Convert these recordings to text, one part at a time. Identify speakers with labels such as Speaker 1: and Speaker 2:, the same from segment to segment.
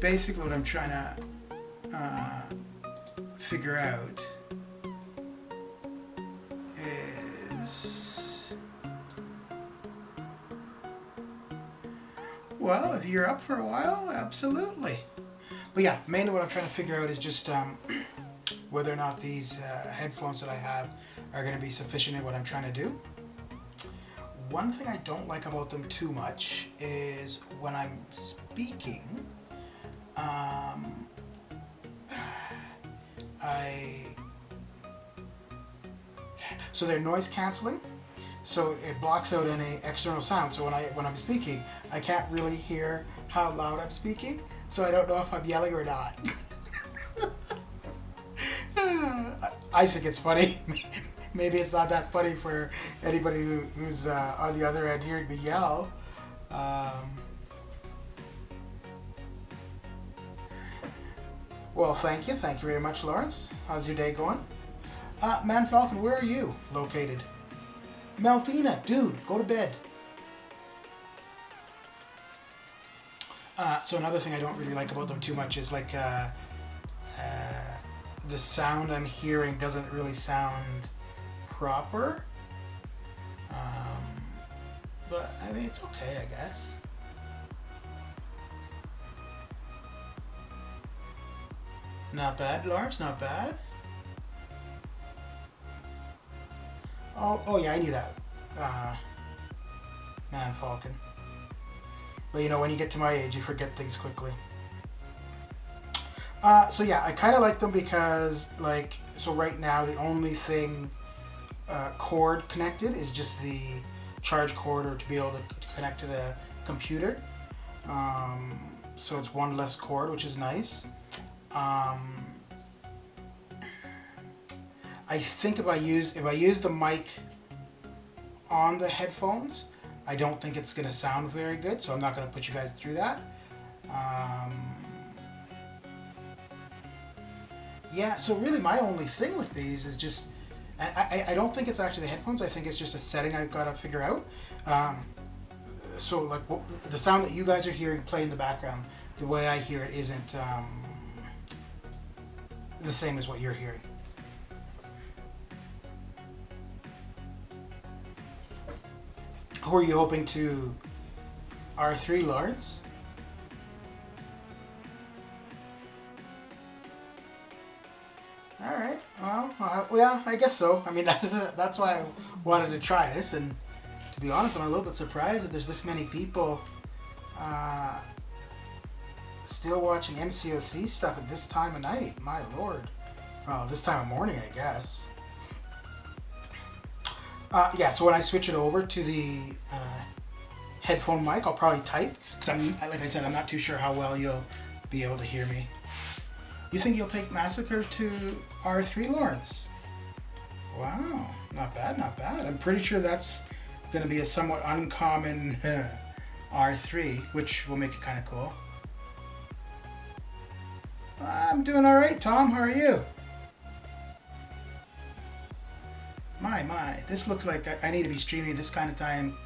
Speaker 1: basically what I'm trying to figure out is, well, if you're up for a while, absolutely. But yeah, mainly what I'm trying to figure out is just whether or not these headphones that I have are going to be sufficient in what I'm trying to do. One thing I don't like about them too much is when I'm speaking, so they're noise canceling, so it blocks out any external sound. So when I'm speaking, I can't really hear how loud I'm speaking, so I don't know if I'm yelling or not. I think it's funny. Maybe it's not that funny for anybody who's on the other end hearing me yell. Well, thank you very much, Lawrence. How's your day going? Man Falcon, where are you located? Melvina, dude, go to bed. So another thing I don't really like about them too much is like the sound I'm hearing doesn't really sound proper. But I mean, it's okay, I guess. Not bad, Lawrence, not bad. Oh yeah, I knew that. Man Falcon. But you know, when you get to my age, you forget things quickly. So yeah, I kind of like them because, like, so right now the only thing cord connected is just the charge cord, or to be able to connect to the computer. So it's one less cord, which is nice. I think if I use the mic on the headphones, I don't think it's gonna sound very good. So I'm not gonna put you guys through that. Yeah, so really my only thing with these is just, I don't think it's actually the headphones. I think it's just a setting I've got to figure out. So like the sound that you guys are hearing play in the background, the way I hear it isn't the same as what you're hearing. Who are you hoping to R3, Lawrence? All right. Well, yeah, I guess so. I mean, that's why I wanted to try this, and to be honest, I'm a little bit surprised that there's this many people still watching MCOC stuff at this time of night. My lord. Well, this time of morning, I guess. Yeah, so when I switch it over to the headphone mic, I'll probably type, because like I said, I'm not too sure how well you'll be able to hear me. You think you'll take Massacre to R3, Lawrence? Wow, not bad, not bad. I'm pretty sure that's going to be a somewhat uncommon R3, which will make it kind of cool. I'm doing all right, Tom. How are you? My, this looks like I need to be streaming this kind of time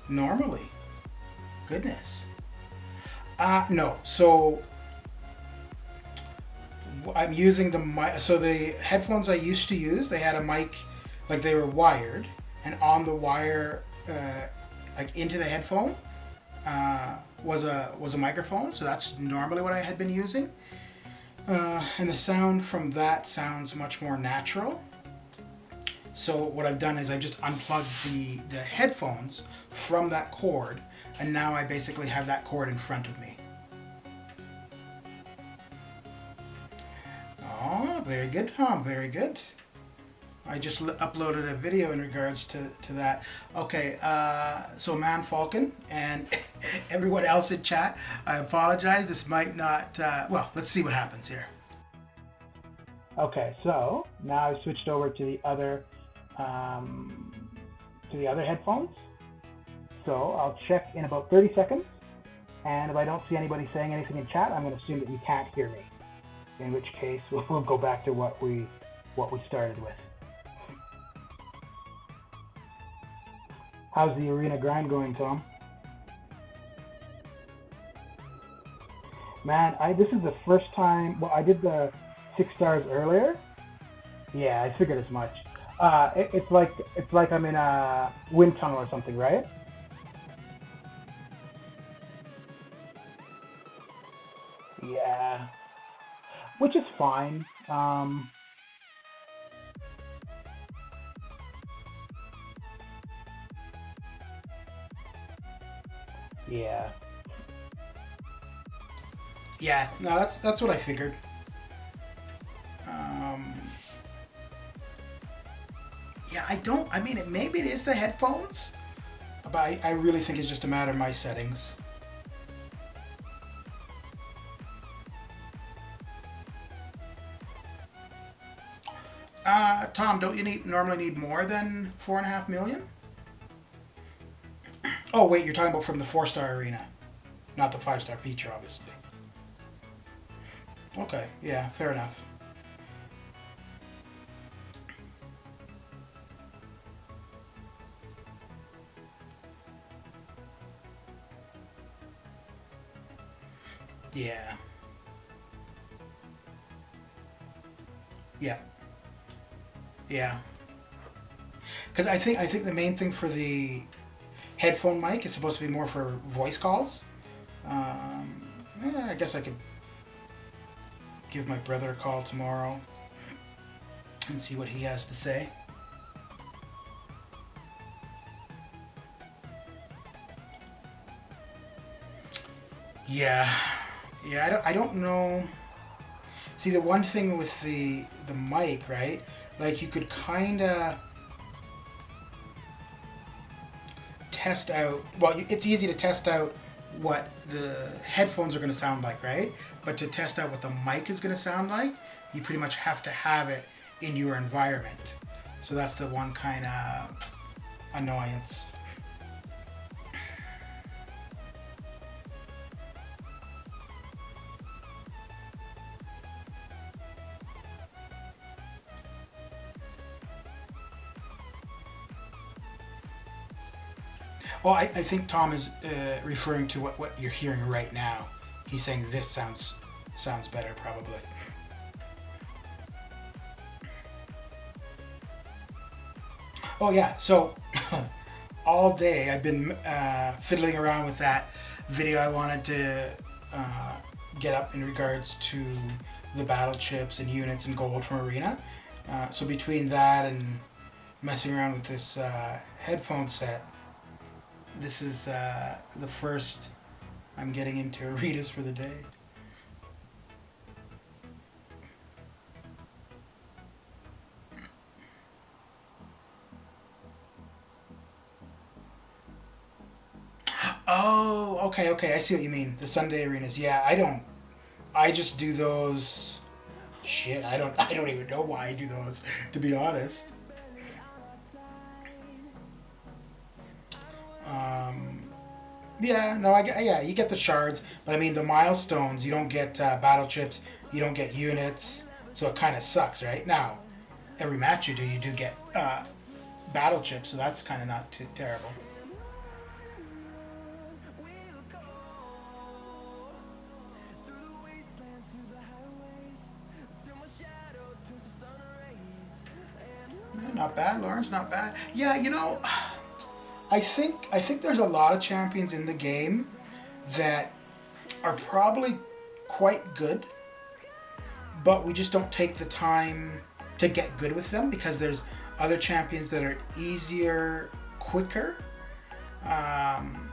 Speaker 1: normally. Goodness. No, so I'm using the mic. So the headphones I used to use, they had a mic, like they were wired, and on the wire, like into the headphone, was a microphone. So that's normally what I had been using, and the sound from that sounds much more natural. So what I've done is I've just unplugged the headphones from that cord, and now I basically have that cord in front of me. Oh, very good, Tom. Very good. I just uploaded a video in regards to that. Okay, so Man Falcon and everyone else in chat, I apologize. This might not, well, let's see what happens here. Okay, so now I've switched over to the other headphones. So I'll check in about 30 seconds, and if I don't see anybody saying anything in chat, I'm going to assume that you can't hear me. In which case, we'll go back to what we started with. How's the arena grind going, Tom? Man, I this is the first time. Well, I did the 6 stars earlier. Yeah, I figured as much. It's like I'm in a wind tunnel or something, right? Yeah, which is fine. Yeah. Yeah, no, that's what I figured. Um, yeah, I don't. I mean, maybe it is the headphones, but I really think it's just a matter of my settings. Tom, don't you normally need more than 4.5 million? Oh wait, you're talking about from the 4 star arena, not the 5 star feature, obviously. Okay, yeah, fair enough. Yeah, yeah, yeah. Because I think the main thing for the headphone mic is supposed to be more for voice calls. Um, yeah, I guess I could give my brother a call tomorrow and see what he has to say. Yeah, yeah. I don't know. See, the one thing with the mic, right? Like you could kind of test out. Well, it's easy to test out what the headphones are going to sound like, right? But to test out what the mic is going to sound like, you pretty much have to have it in your environment. So that's the one kind of annoyance. Oh, I think Tom is referring to what you're hearing right now. He's saying this sounds better, probably. Oh yeah. So all day I've been fiddling around with that video I wanted to uh, get up in regards to the battle chips and units and gold from Arena. So between that and messing around with this headphone set, this is the first I'm getting into Arenas for the day. Oh, okay, okay. I see what you mean. The Sunday arenas. Yeah, I don't. I just do those. Shit, I don't. I don't even know why I do those. To be honest. Um, yeah, no, yeah, you get the shards, but I mean the milestones. You don't get battle chips. You don't get units. So it kind of sucks, right? Now, every match you do get battle chips. So that's kind of not too terrible. Not bad, Lawrence. Not bad. Yeah, I think there's a lot of champions in the game that are probably quite good, but we just don't take the time to get good with them because there's other champions that are easier, quicker. Um,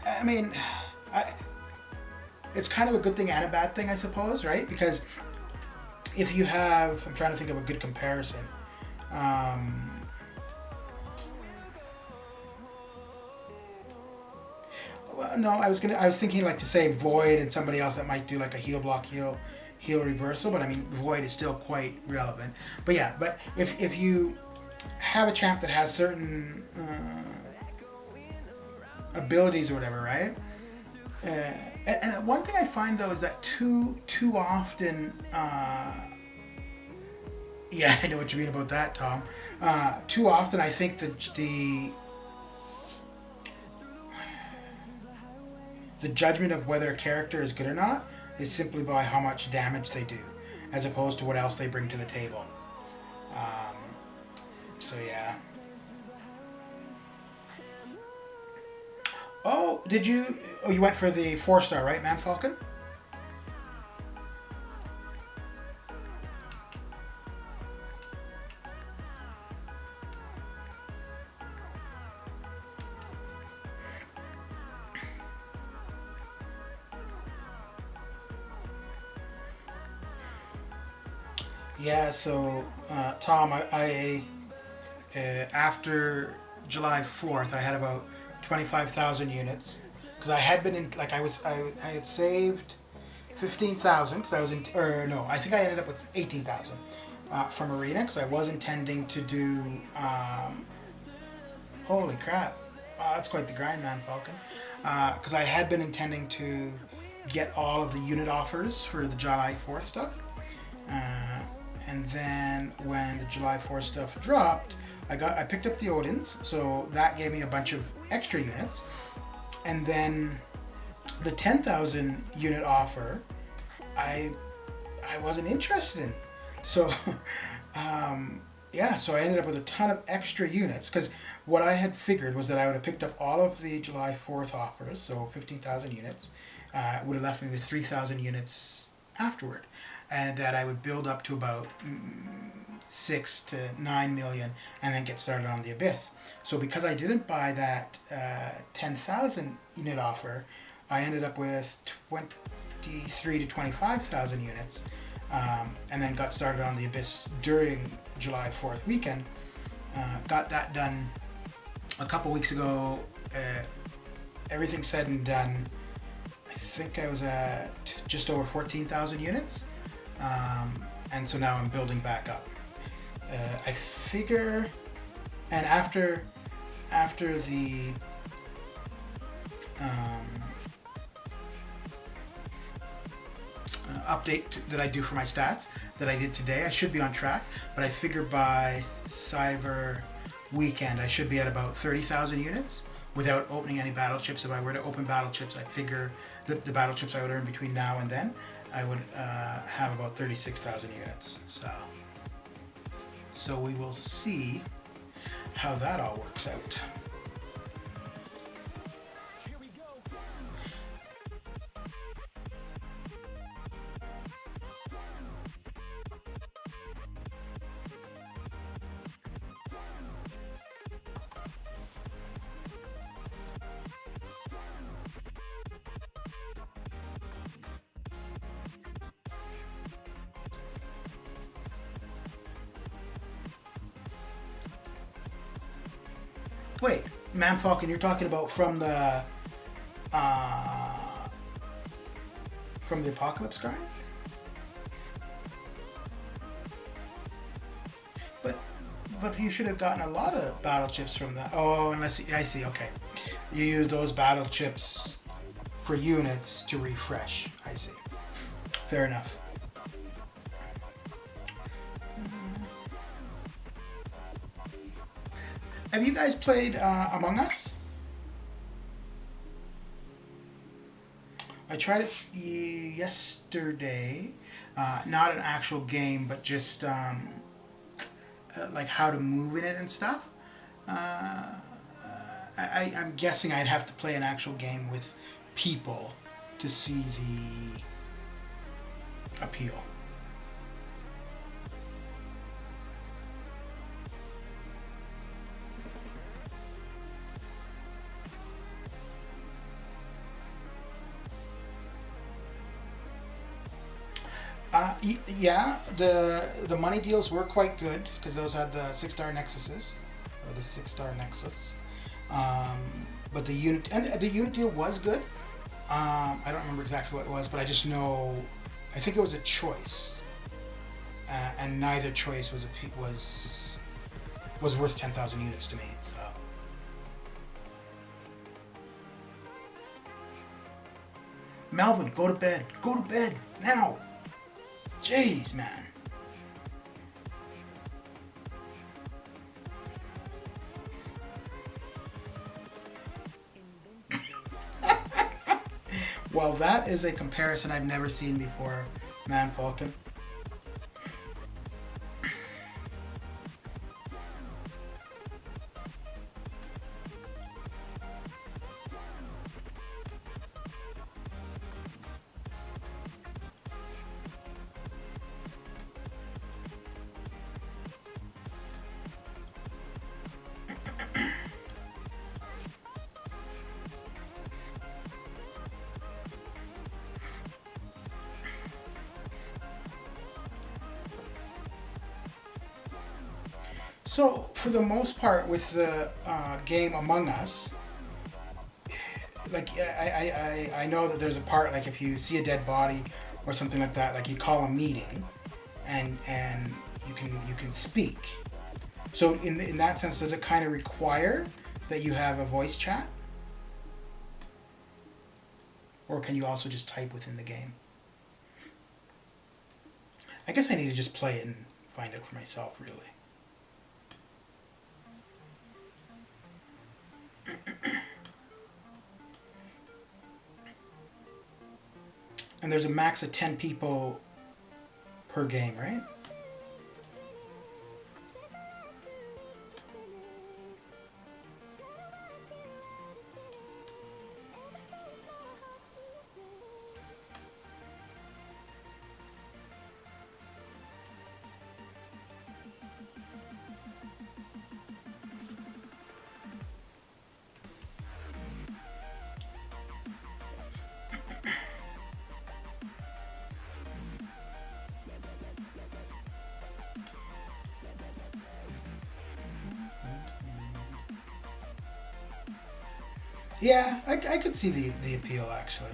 Speaker 1: I mean, I, it's kind of a good thing and a bad thing, I suppose, right? Because if you have, I'm trying to think of a good comparison. Um, well, no, I was thinking like to say Void and somebody else that might do like a heal block heal reversal, but I mean Void is still quite relevant. But yeah, but if you have a champ that has certain abilities or whatever, right? Uh, and one thing I find though is that too often, yeah, I know what you mean about that, Tom. Too often, I think the the judgment of whether a character is good or not is simply by how much damage they do, as opposed to what else they bring to the table. Um, so yeah. Oh, did you? Oh, you went for the 4-star, right, Man Falcon? Yeah. So, Tom, after July 4th, I had about 25,000 units because I had been in like I had saved 15,000 because I was in, or no, I think I ended up with 18,000 from Arena because I was intending to do. Holy crap! That's quite the grind, Man Falcon. Because I had been intending to get all of the unit offers for the July 4th stuff. Uh, and then when the July 4th stuff dropped, I picked up the Odins, so that gave me a bunch of extra units. And then the 10,000 unit offer, I wasn't interested in. So yeah, so I ended up with a ton of extra units because what I had figured was that I would have picked up all of the July 4th offers, so 15,000 units, would have left me with 3,000 units afterward, and that I would build up to about 6 to 9 million and then get started on the Abyss. So because I didn't buy that 10,000 unit offer, I ended up with 23 to 25,000 units, and then got started on the Abyss during July 4th weekend. Got that done a couple weeks ago. Everything said and done, I think I was at just over 14,000 units. And so now I'm building back up. I figure, and after the update that I do for my stats that I did today, I should be on track, but I figure by Cyber Weekend I should be at about 30,000 units without opening any battle chips. If I were to open battle chips, I figure the battle chips I would earn between now and then, I would have about 36,000 units. So we will see how that all works out. Wait, Man Falcon, you're talking about from the Apocalypse grind? But you should have gotten a lot of battle chips from that. Oh, unless I see. Okay, you use those battle chips for units to refresh. I see. Fair enough. Have you guys played Among Us? I tried it yesterday. Not an actual game, but just like how to move in it and stuff. I'm guessing I'd have to play an actual game with people to see the appeal. Yeah, the money deals were quite good because those had the 6-star nexuses, or the 6-star nexus. But the unit deal was good. I don't remember exactly what it was, but I just know I think it was a choice, and neither choice was worth 10,000 units to me. So. Melvin, go to bed. Go to bed now. Jeez, man. Well, that is a comparison I've never seen before, Man Falcon. So, for the most part, with the game Among Us, like I know that there's a part like if you see a dead body or something like that, like you call a meeting, and you can speak. So in that sense, does it kind of require that you have a voice chat, or can you also just type within the game? I guess I need to just play it and find out for myself, really. And there's a max of 10 people per game, right? Yeah, I could see the appeal, actually.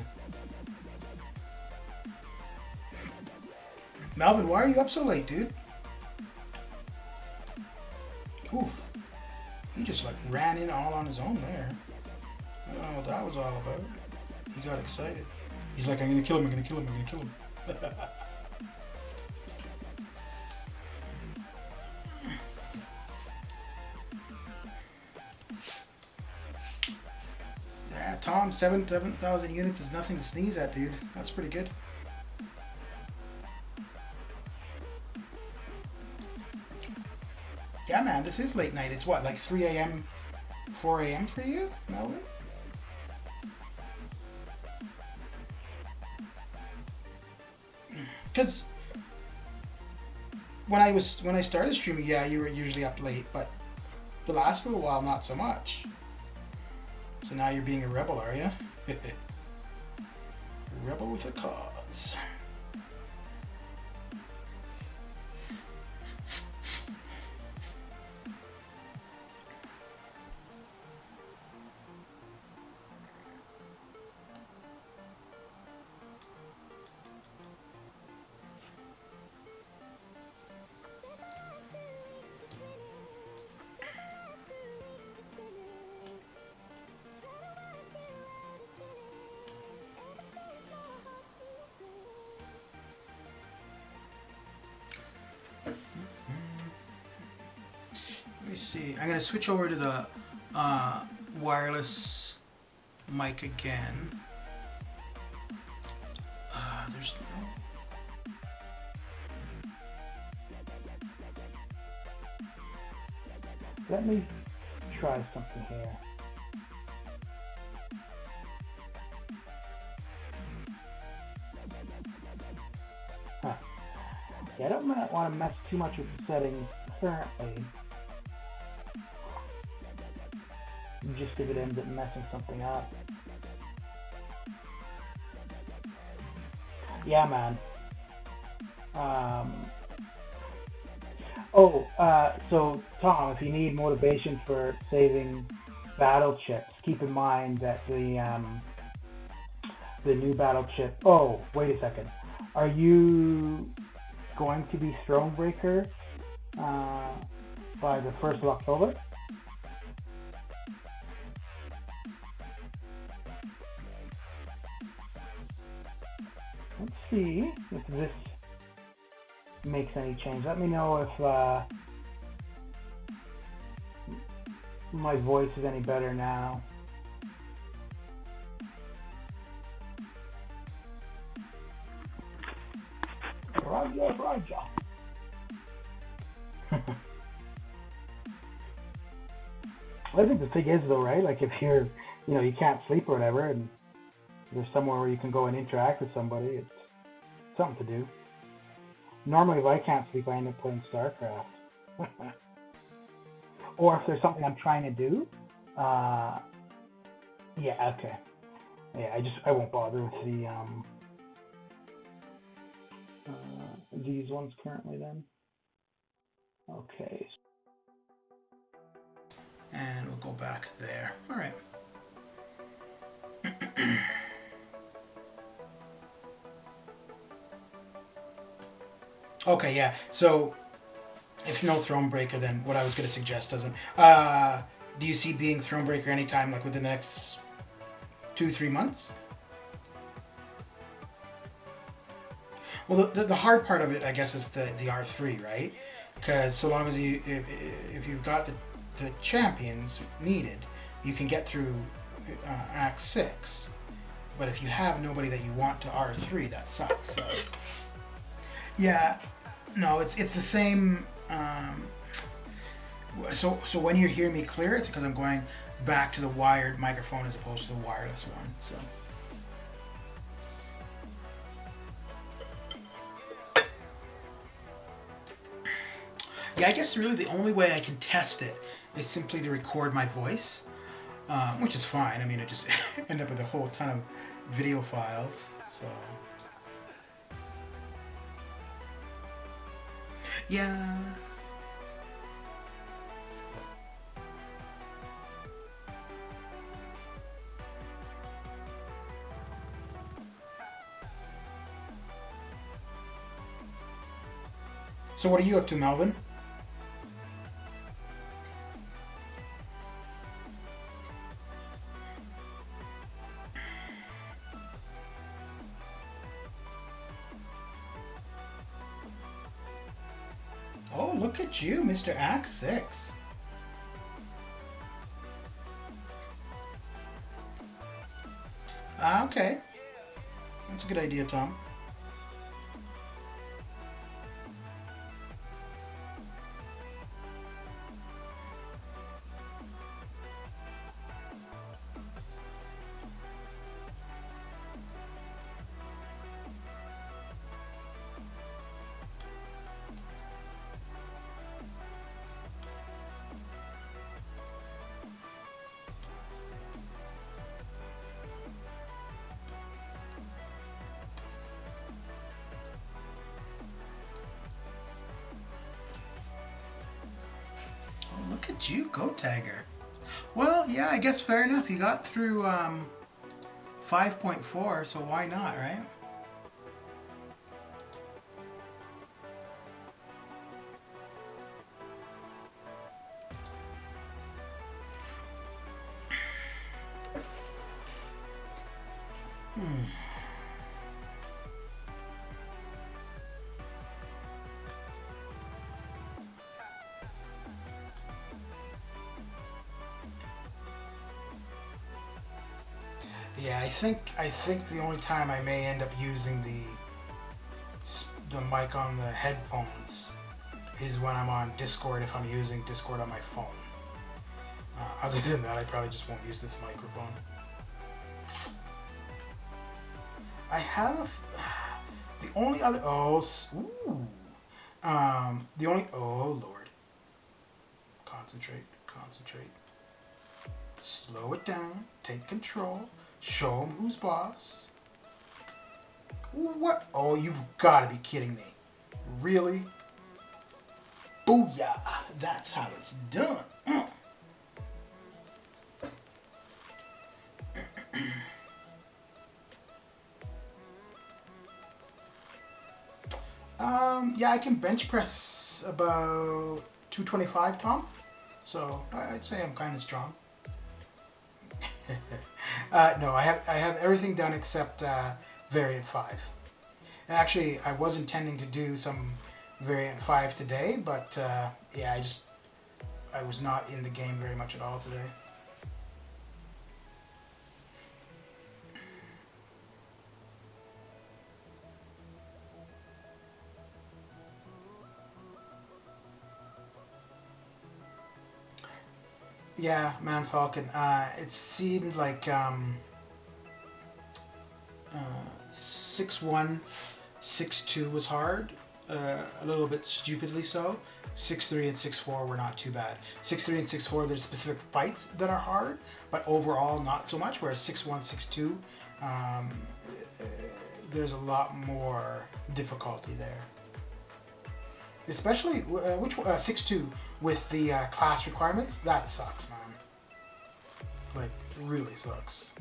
Speaker 1: Melvin, why are you up so late, dude? Oof. He just like ran in all on his own there. I don't know what that was all about. He got excited. He's like, I'm gonna kill him, I'm gonna kill him, I'm gonna kill him. Yeah, Tom, 7,000 units is nothing to sneeze at, dude. That's pretty good. Yeah, man, this is late night. It's what, like 3 a.m., 4 a.m. for you, Melvin? Because when I started streaming, yeah, you were usually up late, but the last little while, not so much. So now you're being a rebel, are you? A rebel with a cause. Let me see. I'm going to switch over to the wireless mic again. There's no...
Speaker 2: Let me try something here. Huh. Yeah, I don't want to mess too much with the settings currently. Just if it ends up messing something up. Yeah, man. So Tom, if you need motivation for saving battle chips, keep in mind that the new battle chip. Oh, wait a second. Are you going to be Thronebreaker by the 1st of October? Let's see if this makes any change. Let me know if my voice is any better now. Roger. I think the thing is though, right? Like if you're, you can't sleep or whatever, and there's somewhere where you can go and interact with somebody, it's something to do. Normally, if I can't sleep, I end up playing StarCraft. Or if there's something I'm trying to do, yeah, okay. Yeah, I won't bother with these ones currently then. Okay.
Speaker 1: And we'll go back there. All right. Okay, yeah. So, if no Thronebreaker, then what I was going to suggest doesn't. Do you see being Thronebreaker anytime, like within the next 2-3 months? Well, the hard part of it, I guess, is the R3, right? Because so long as if you've got the champions needed, you can get through Act 6. But if you have nobody that you want to R3, that sucks. So, yeah, no, it's the same. So when you hear me clear, it's because I'm going back to the wired microphone as opposed to the wireless one. So. Yeah, I guess really the only way I can test it is simply to record my voice, which is fine. I mean, I just end up with a whole ton of video files. So. Yeah. So what are you up to, Melvin? Oh, look at you, Mr. Act 6. Okay. That's a good idea, Tom. Look at you, Go Tagger. Well, yeah, I guess fair enough. You got through 5.4, so why not, right? Yeah, I think the only time I may end up using the mic on the headphones is when I'm on Discord, if I'm using Discord on my phone. Other than that, I probably just won't use this microphone. I have the only other the only Lord, concentrate, slow it down, take control. Show him who's boss. What? Oh, you've got to be kidding me. Really? Booyah. That's how it's done. Yeah, I can bench press about 225, Tom. So I'd say I'm kind of strong. No, I have everything done except variant 5. Actually, I was intending to do some variant 5 today, but yeah, I was not in the game very much at all today. Yeah, Man Falcon. It seemed like 6-1, 6-2 was hard, a little bit stupidly so. 6-3 and 6-4 were not too bad. 6-3 and 6-4, there's specific fights that are hard, but overall not so much. Whereas 6-1, 6-2, um, there's a lot more difficulty there. Especially 6-2 with the class requirements. That sucks, man. Like, really sucks.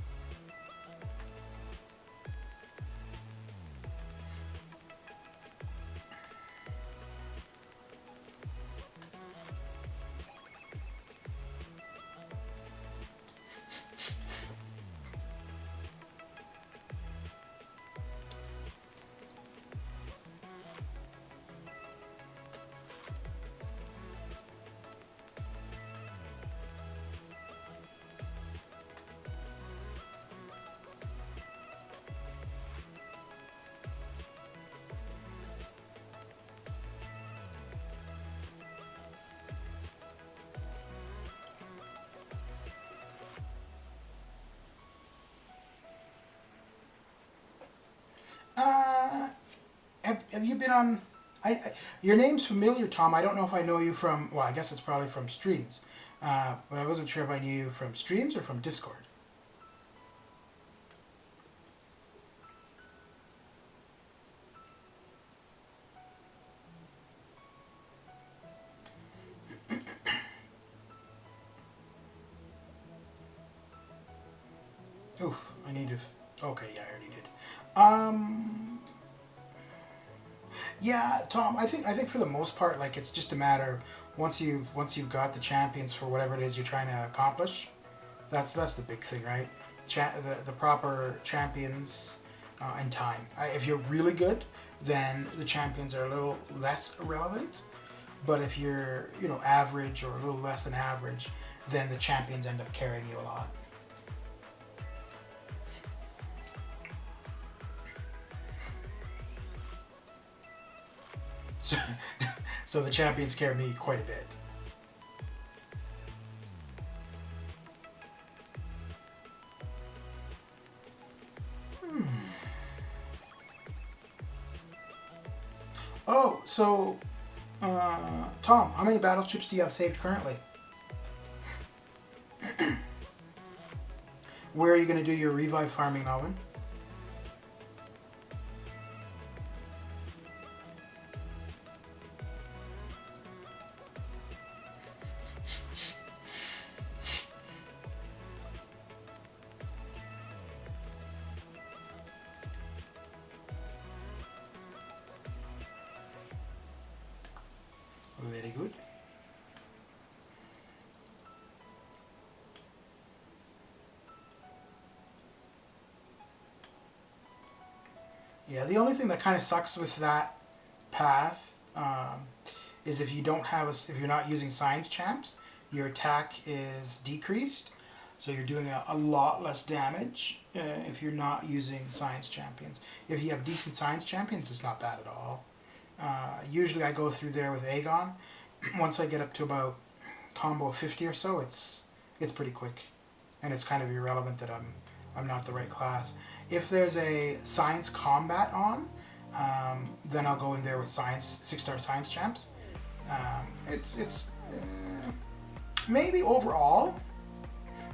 Speaker 1: Uh, have you been on? Your name's familiar, Tom. I don't know if I know you from. Well, I guess it's probably from streams, but I wasn't sure if I knew you from streams or from Discord. Oof, I need to. Okay, yeah, I already did. Yeah, Tom. I think for the most part, like it's just a matter of once you've got the champions for whatever it is you're trying to accomplish. That's the big thing, right? The proper champions and time. If you're really good, then the champions are a little less relevant. But if you're average or a little less than average, then the champions end up carrying you a lot. So, so the champions carry me quite a bit. Hmm. Oh, so Tom, how many battleships do you have saved currently? Where are you going to do your revive farming, Melvin? Very good. Yeah, the only thing that kind of sucks with that path is if you don't have if you're not using science champs, your attack is decreased, so you're doing a lot less damage if you're not using science champions. If you have decent science champions, it's not bad at all. Usually I go through there with Aegon. Once I get up to about combo 50 or so, it's pretty quick, and it's kind of irrelevant that I'm not the right class. If there's a science combat on, then I'll go in there with science 6-star science champs. It's maybe overall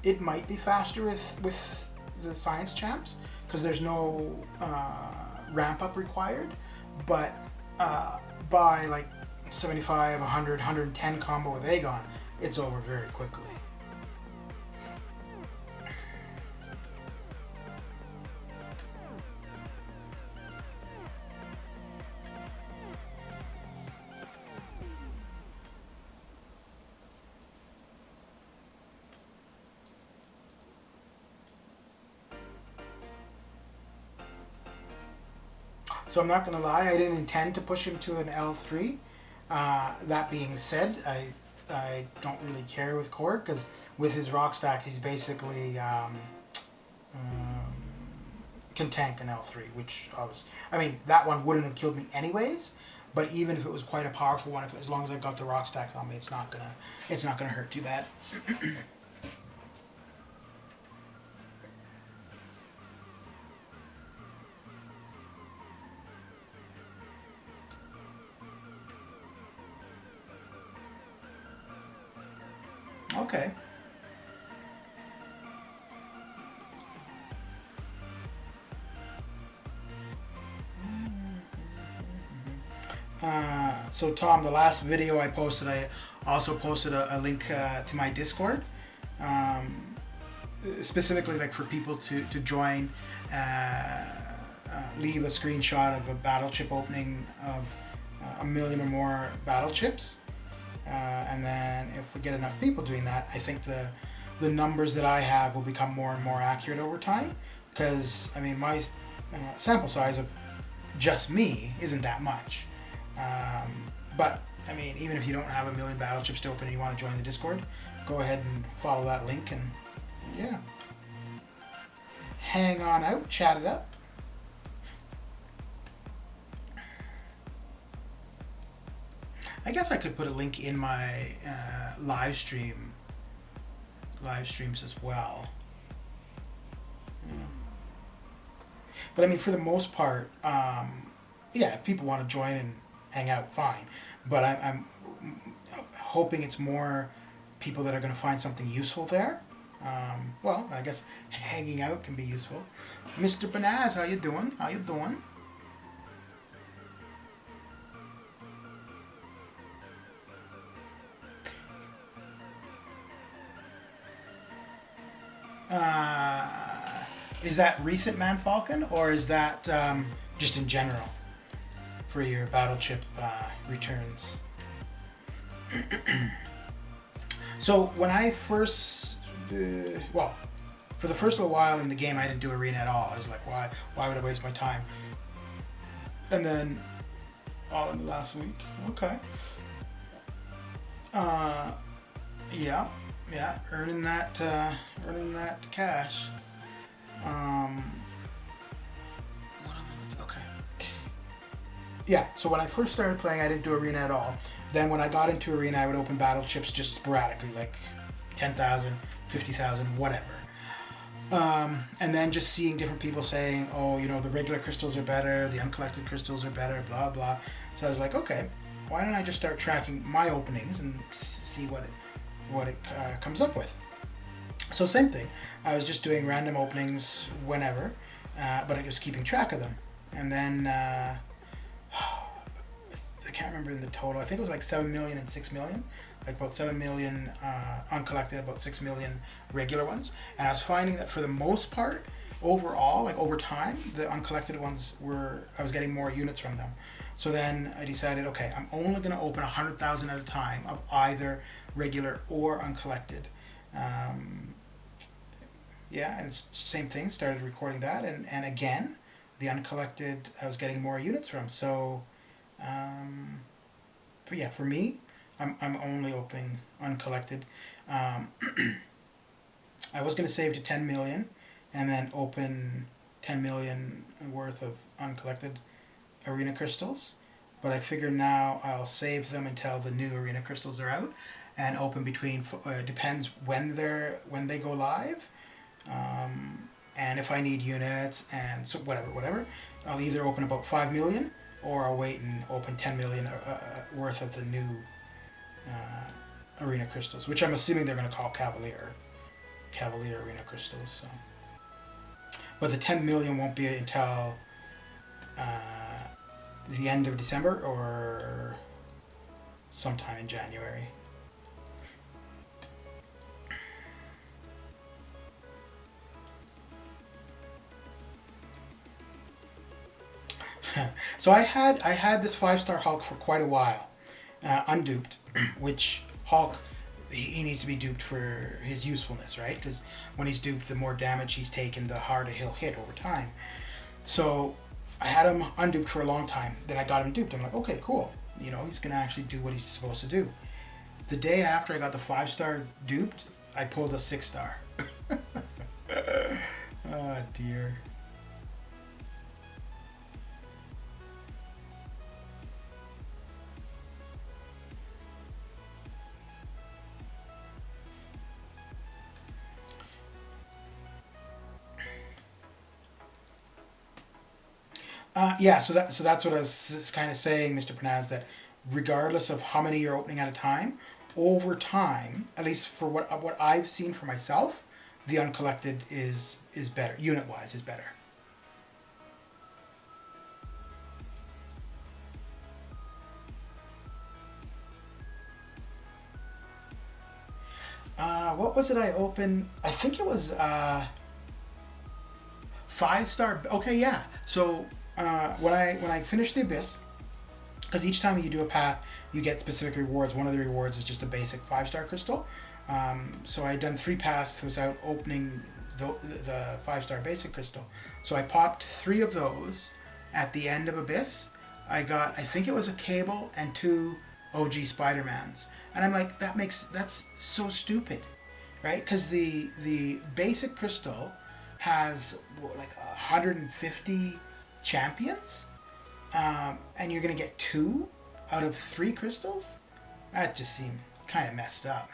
Speaker 1: it might be faster with the science champs because there's no ramp up required, but by like 75, 100, 110 combo with Aegon, it's over very quickly. So I'm not going to lie, I didn't intend to push him to an L3. That being said, I don't really care with Korg because with his rock stack, he's basically can tank an L3, which that one wouldn't have killed me anyways. But even if it was quite a powerful one, as long as I've got the rock stacks on me, it's not gonna hurt too bad. Okay. So Tom, the last video I posted, I also posted a link to my Discord, um, specifically like for people to join. Leave a screenshot of a battle chip opening of a million or more battle chips, and then if we get enough people doing that, I think the numbers that I have will become more and more accurate over time. Because I mean, my sample size of just me isn't that much. But I mean, even if you don't have a million battle chips to open and you want to join the Discord, go ahead and follow that link and yeah, hang on out, chat it up. I guess I could put a link in my live streams as well. Yeah. But I mean, for the most part, yeah, if people want to join and hang out, fine. But I'm hoping it's more people that are going to find something useful there. Well, I guess hanging out can be useful. Mr. Banaz, how you doing? How you doing? Is that recent Man Falcon, or is that just in general for your battle chip returns? So when I first, well, for the first little while in the game, I didn't do arena at all. I was like, why would I waste my time? And then, all in the last week, okay. Yeah, earning that cash. Okay. Yeah, so when I first started playing, I didn't do arena at all. Then when I got into arena, I would open battle chips just sporadically, like 10,000, 50,000, whatever. And then just seeing different people saying, oh, you know, the regular crystals are better, the uncollected crystals are better, blah, blah. So I was like, okay, why don't I just start tracking my openings and see what it comes up with. So same thing, I was just doing random openings whenever, but I was keeping track of them. And then, I can't remember in the total, I think it was like 7 million and 6 million, like about 7 million uncollected, about 6 million regular ones. And I was finding that for the most part, overall, like over time, the uncollected ones I was getting more units from them. So then I decided, okay, I'm only going to open 100,000 at a time of either regular or uncollected. Yeah, and same thing, started recording that, and again, the uncollected I was getting more units from. So, for me, I'm only opening uncollected. I was going to save to 10 million and then open 10 million worth of uncollected arena crystals, but I figure now I'll save them until the new arena crystals are out and open between, depends when they go live, and if I need units, and so whatever, I'll either open about 5 million or I'll wait and open 10 million worth of the new arena crystals, which I'm assuming they're going to call Cavalier arena crystals. So, but the 10 million won't be until the end of December or sometime in January. So I had this 5-star Hulk for quite a while, unduped, which Hulk, he needs to be duped for his usefulness, right? Because when he's duped, the more damage he's taken, the harder he'll hit over time. So I had him unduped for a long time. Then I got him duped. I'm like, okay, cool. You know, he's gonna actually do what he's supposed to do. The day after I got the 5-star duped, I pulled a 6-star. Oh dear. So that's what I was kind of saying, Mr. Pernaz, that regardless of how many you're opening at a time, over time, at least for what I've seen for myself, the uncollected is better, unit wise is better. What was it I opened? I think it was 5-star. Okay, yeah. So when I finished the Abyss, because each time you do a path, you get specific rewards. One of the rewards is just a basic 5-star crystal. So I had done 3 paths without opening the 5-star basic crystal. So I popped 3 of those at the end of Abyss. I got, I think it was a Cable and 2 OG Spider-Mans. And I'm like, that's so stupid, right? Because the basic crystal has like 150 champions, and you're gonna get 2 out of 3 crystals. That just seemed kind of messed up,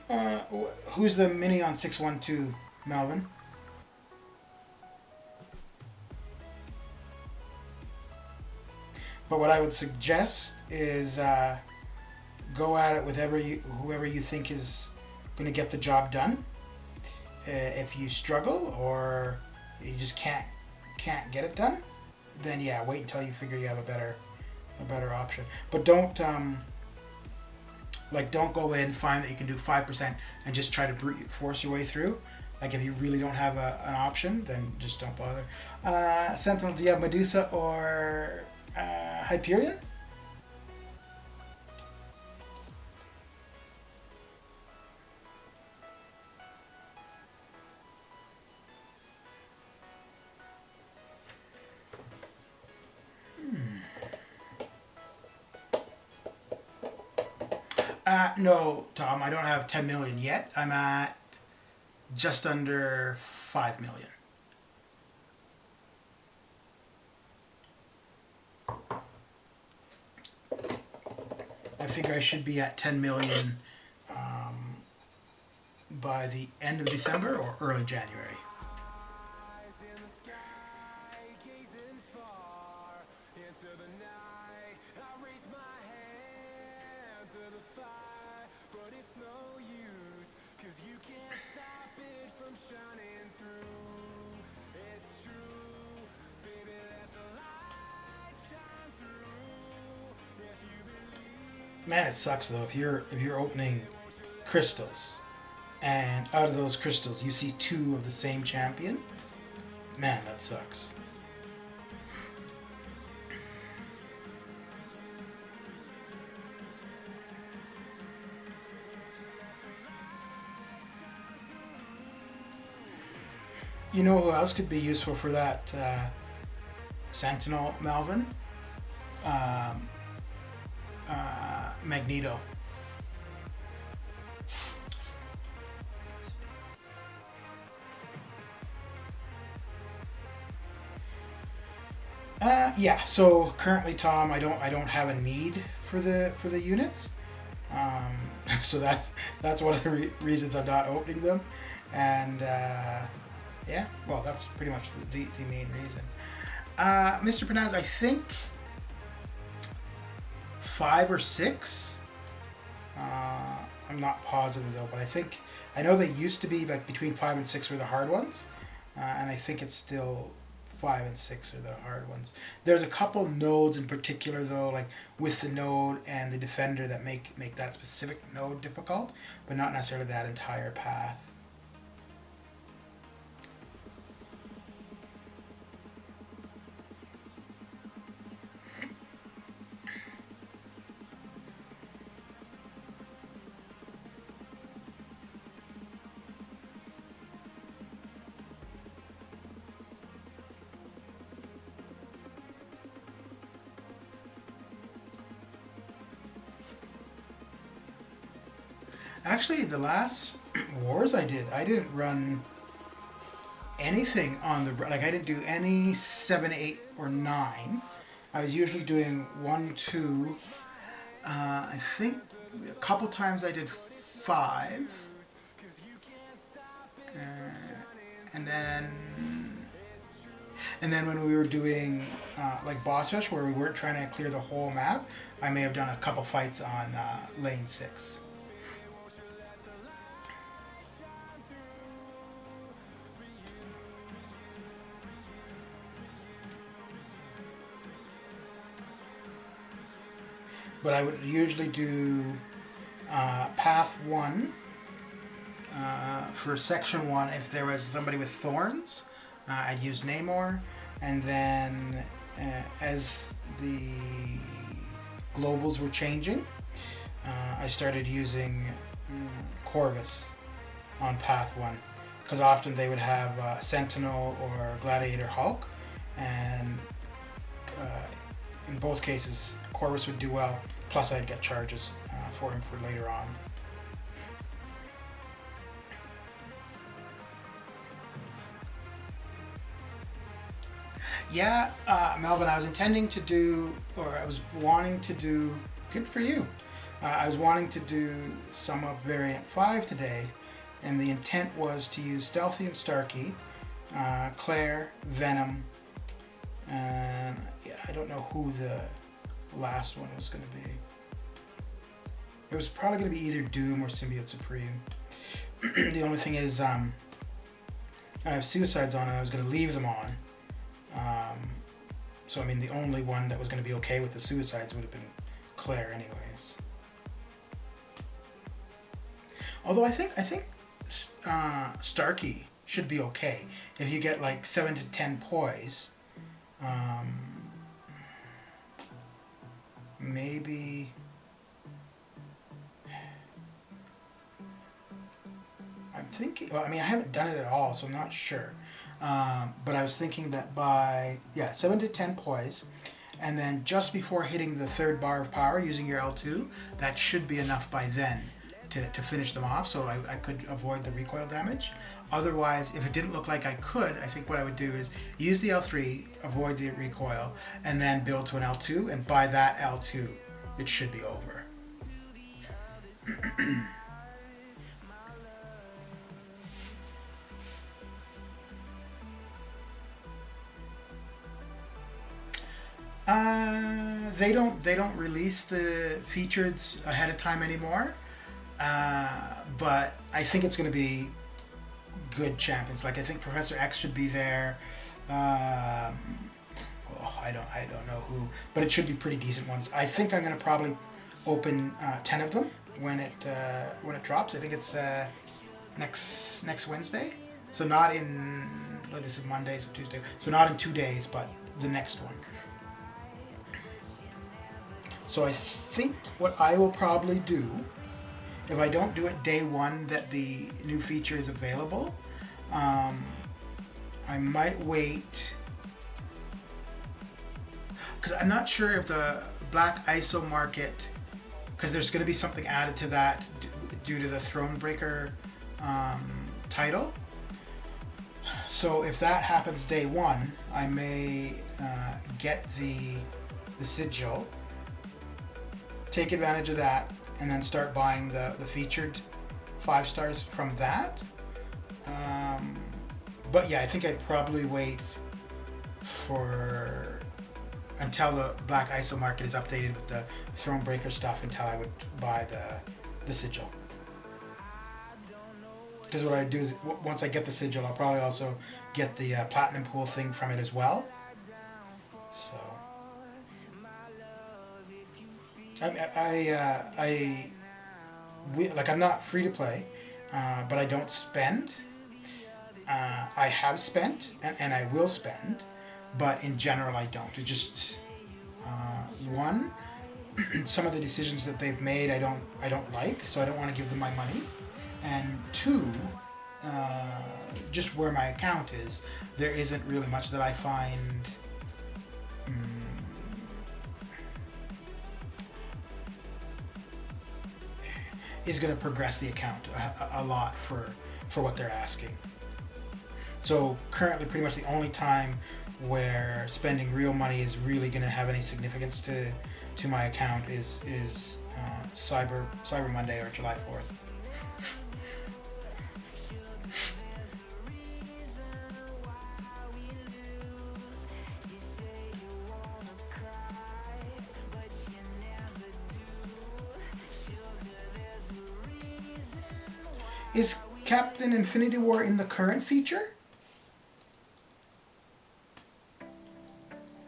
Speaker 1: man. Who's the mini on 612, Melvin? But what I would suggest is go at it with whoever you think is going to get the job done. If you struggle or you just can't get it done, then yeah, wait until you figure you have a better option. But don't go in, find that you can do 5% and just try to force your way through. Like if you really don't have an option, then just don't bother. Sentinel, do you have Medusa or Hyperion? No, Tom, I don't have 10 million yet. I'm at just under 5 million. I think I should be at 10 million by the end of December or early January. Man, it sucks though if you're opening crystals, and out of those crystals you see 2 of the same champion. Man, that sucks. You know who else could be useful for that Sentinel, Melvin? Magneto. Yeah. So currently, Tom, I don't have a need for the units. So that's one of the reasons I'm not opening them, and yeah. Well, that's pretty much the main reason. Mr. Penaz, I think 5 or 6. I'm not positive though, but I know they used to be like between 5 and 6 were the hard ones, and I think it's still 5 and 6 are the hard ones. There's a couple nodes in particular though, like with the node and the defender that make that specific node difficult, but not necessarily that entire path. Actually, the last wars I didn't run anything on the like. I didn't do any 7, 8, or 9. I was usually doing 1, 2. I think a couple times I did 5, and then And then when we were doing like boss rush, where we weren't trying to clear the whole map, I may have done a couple fights on lane 6. But I would usually do path 1 for section 1. If there was somebody with thorns, I'd use Namor, and then as the globals were changing, I started using Corvus on path 1, because often they would have Sentinel or Gladiator Hulk, and in both cases Corvus would do well, plus I'd get charges for him for later on. Yeah, Melvin, I was intending to do, or I was wanting to do, good for you. I was wanting to do some of Variant 5 today, and the intent was to use Stealthy and Starkey, Claire, Venom, and yeah, I don't know who the last one was going to be. It was probably going to be either Doom or Symbiote Supreme. The only thing is, I have Suicides on, and I was going to leave them on. So I mean, the only one that was going to be okay with the Suicides would have been Claire, anyways. Although I think Starkey should be okay if you get like 7 to 10 poise. Maybe. I'm thinking. Well, I mean, I haven't done it at all, so I'm not sure. But I was thinking that by 7 to 10 poise, and then just before hitting the 3rd bar of power using your L2, that should be enough by then to finish them off, so I could avoid the recoil damage. Otherwise, if it didn't look like I could, I think what I would do is use the L3, avoid the recoil, and then build to an L2, and by that L2, it should be over. They don't release the features ahead of time anymore, but I think it's going to be good champions. Like I think Professor X should be there. I don't know who, but it should be pretty decent ones. I think I'm going to probably open 10 of them when it drops. I think it's next Wednesday, so not in. Well, this is Monday, so Tuesday. So not in 2 days, but the next one. So I think what I will probably do, if I don't do it day 1 that the new feature is available, I might wait, because I'm not sure if the Black ISO market, because there's going to be something added to that due to the Thronebreaker title. So if that happens day 1, I may get the sigil, take advantage of that, and then start buying the featured 5 stars from that. But yeah, I think I'd probably wait until the Black ISO market is updated with the Thronebreaker stuff until I would buy the sigil. Because what I do is, once I get the sigil, I'll probably also get the platinum pool thing from it as well. So I'm not free to play, but I don't spend. I have spent and I will spend, but in general I don't. It just one, some of the decisions that they've made I don't like, so I don't want to give them my money. And 2, just where my account is, there isn't really much that I find is going to progress the account a lot for what they're asking. So currently pretty much the only time where spending real money is really going to have any significance to my account is Cyber Monday or July 4th. Is Captain Infinity War in the current feature?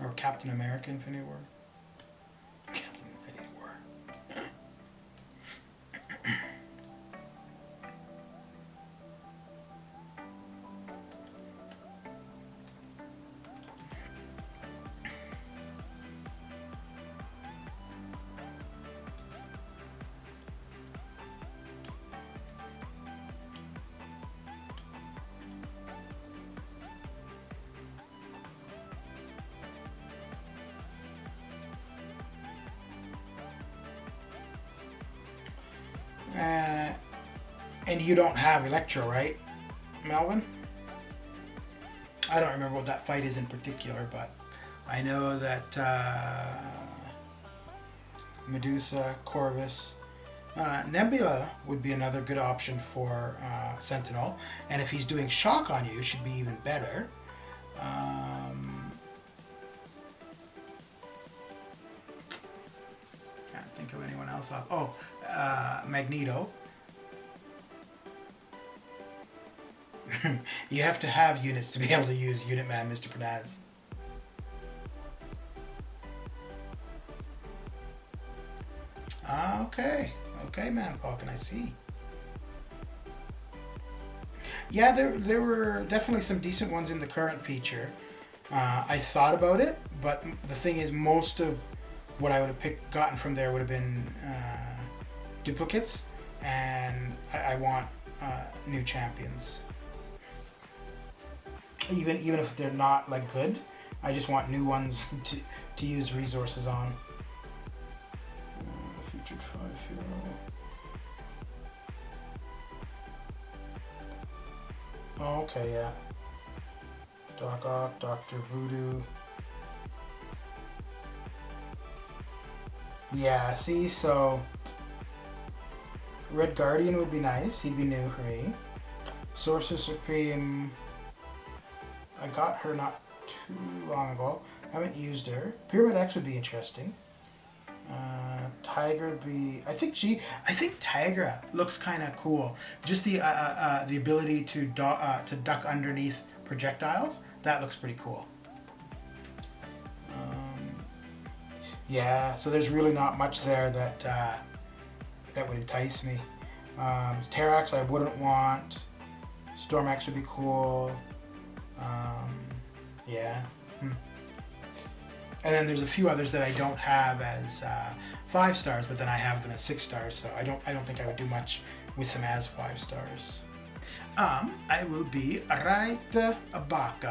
Speaker 1: Or Captain America Infinity War? Captain Infinity War. And you don't have Electro, right, Melvin? I don't remember what that fight is in particular, but I know that Medusa, Corvus, Nebula would be another good option for Sentinel, and if he's doing shock on you, it should be even better. Can't think of anyone else. Magneto. You have to have units to be able to use Unit Man, Mr. Pernaz. Okay, Man Falcon, I see. Yeah, there were definitely some decent ones in the current feature. I thought about it, but the thing is, most of what I would have gotten from there would have been duplicates, and I want new champions. Even if they're not like good, I just want new ones to use resources on. Featured 5-hero. Oh, okay, yeah. Doc Ock, Dr. Voodoo. Yeah, see, so Red Guardian would be nice. He'd be new for me. Sorcerer Supreme. I got her not too long ago. Haven't used her. Pyramid X would be interesting. Tiger would be. I think Tigra looks kind of cool. Just the ability to duck underneath projectiles. That looks pretty cool. Yeah. So there's really not much there that would entice me. Terrax I wouldn't want. Storm X would be cool. Yeah. And then there's a few others that I don't have as 5 stars, but then I have them as 6 stars, so I don't think I would do much with them as 5 stars. I will be right back.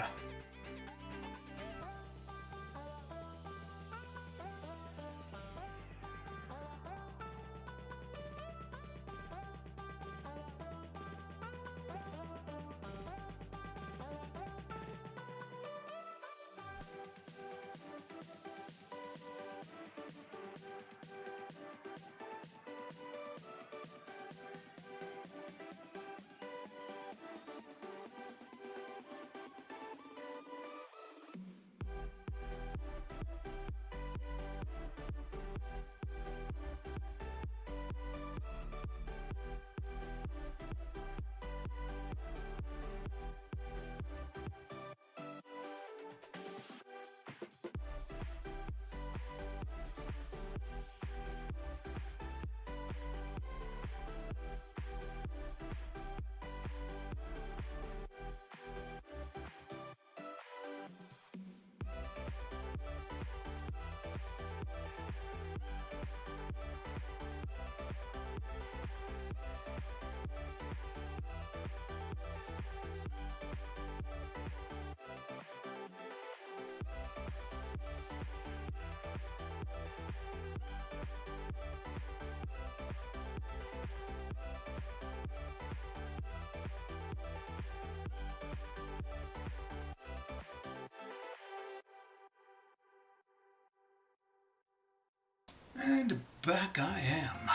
Speaker 1: And back I am.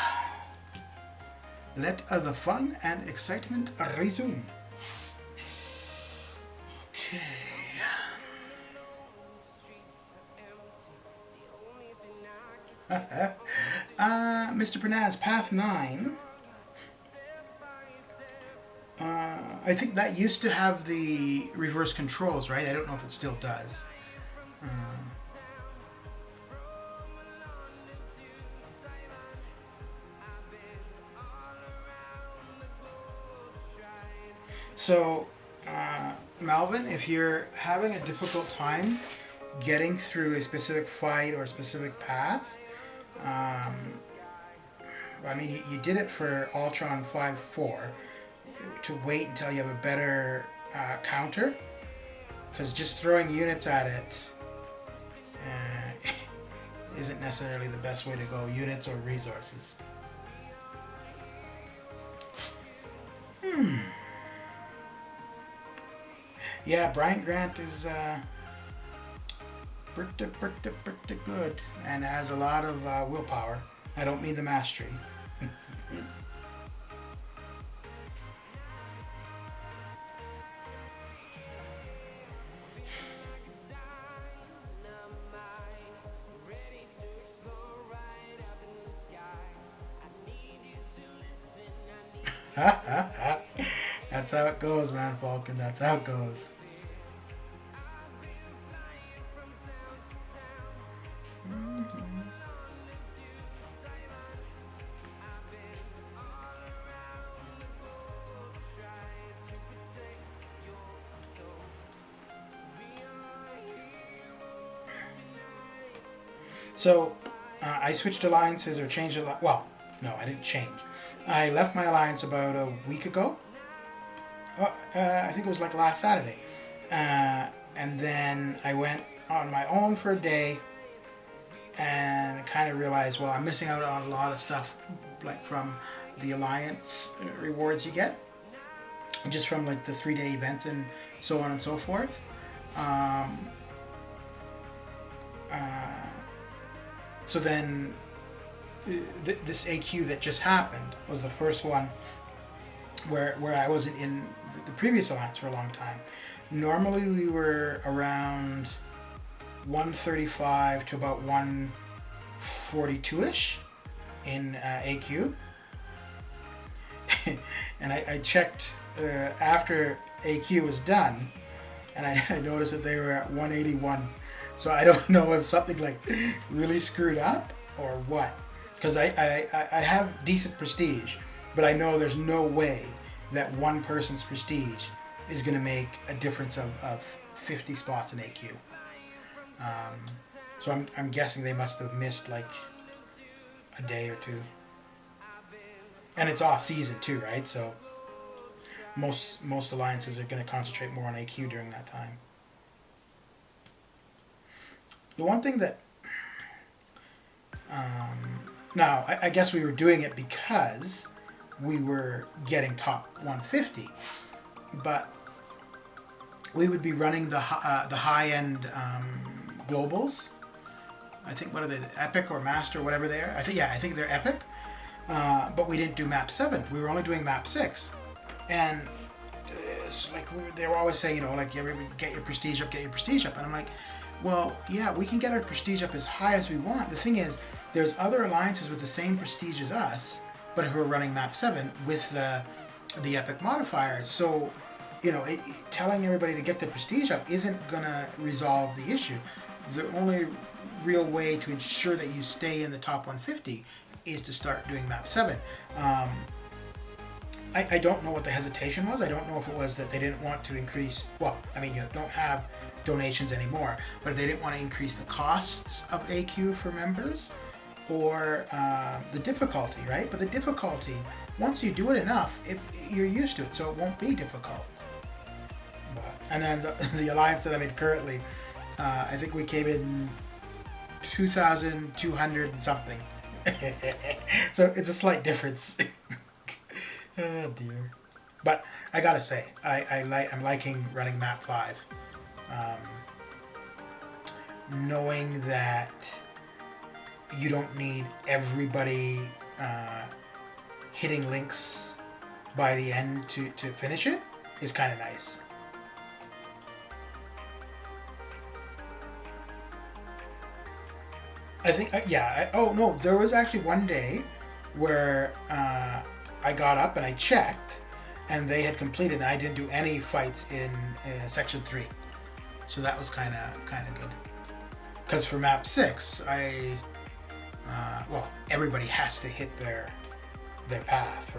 Speaker 1: Let the fun and excitement resume. Okay. Mr. Pernaz, Path 9. I think that used to have the reverse controls, right? I don't know if it still does. So, Malvin, if you're having a difficult time getting through a specific fight or a specific path, I mean, you did it for Ultron 5-4 to wait until you have a better counter, because just throwing units at it isn't necessarily the best way to go, units or resources. Yeah, Bryant Grant is pretty good and has a lot of willpower. I don't mean the mastery. That's how it goes, man, Falcon. That's how it goes. So, I switched alliances or changed well, no, I didn't change. I left my alliance about a week ago. I think it was like last Saturday. And then I went on my own for a day and kind of realized, well, I'm missing out on a lot of stuff, like from the alliance rewards you get, just from like the 3-day events and so on and so forth. So then this AQ that just happened was the first one where I wasn't in the previous alliance for a long time. Normally we were around 135 to about 142-ish in AQ. And I checked after AQ was done, and I noticed that they were at 181. So I don't know if something like really screwed up or what. Because I have decent prestige, but I know there's no way that one person's prestige is going to make a difference of 50 spots in AQ. So I'm guessing they must have missed like a day or two. And it's off season too, right? So most alliances are going to concentrate more on AQ during that time. The one thing that now I guess we were doing it because we were getting top 150, but we would be running the high end globals. I think, what are they, Epic or Master, whatever they are. I think they're Epic. But we didn't do map 7. We were only doing map 6. And it's like they were always saying, like, get your prestige up, And I'm like, well, yeah, we can get our prestige up as high as we want. The thing is, there's other alliances with the same prestige as us, but who are running map 7 with the Epic modifiers. So, telling everybody to get the prestige up isn't going to resolve the issue. The only real way to ensure that you stay in the top 150 is to start doing map 7. I don't know what the hesitation was. I don't know if it was that they didn't want to increase, well, I mean, you don't have donations anymore, but if they didn't want to increase the costs of AQ for members, or the difficulty, right? But the difficulty, once you do it enough, you're used to it, so it won't be difficult. And then the alliance that I'm in currently, I think we came in 2,200 and something. So it's a slight difference. Oh dear. But I gotta say, I'm liking running map 5. Knowing that you don't need everybody hitting links by the end to finish it is kind of nice. I think, there was actually one day where I got up and I checked and they had completed, and I didn't do any fights in section 3. So that was kind of good. Because for map 6, everybody has to hit their path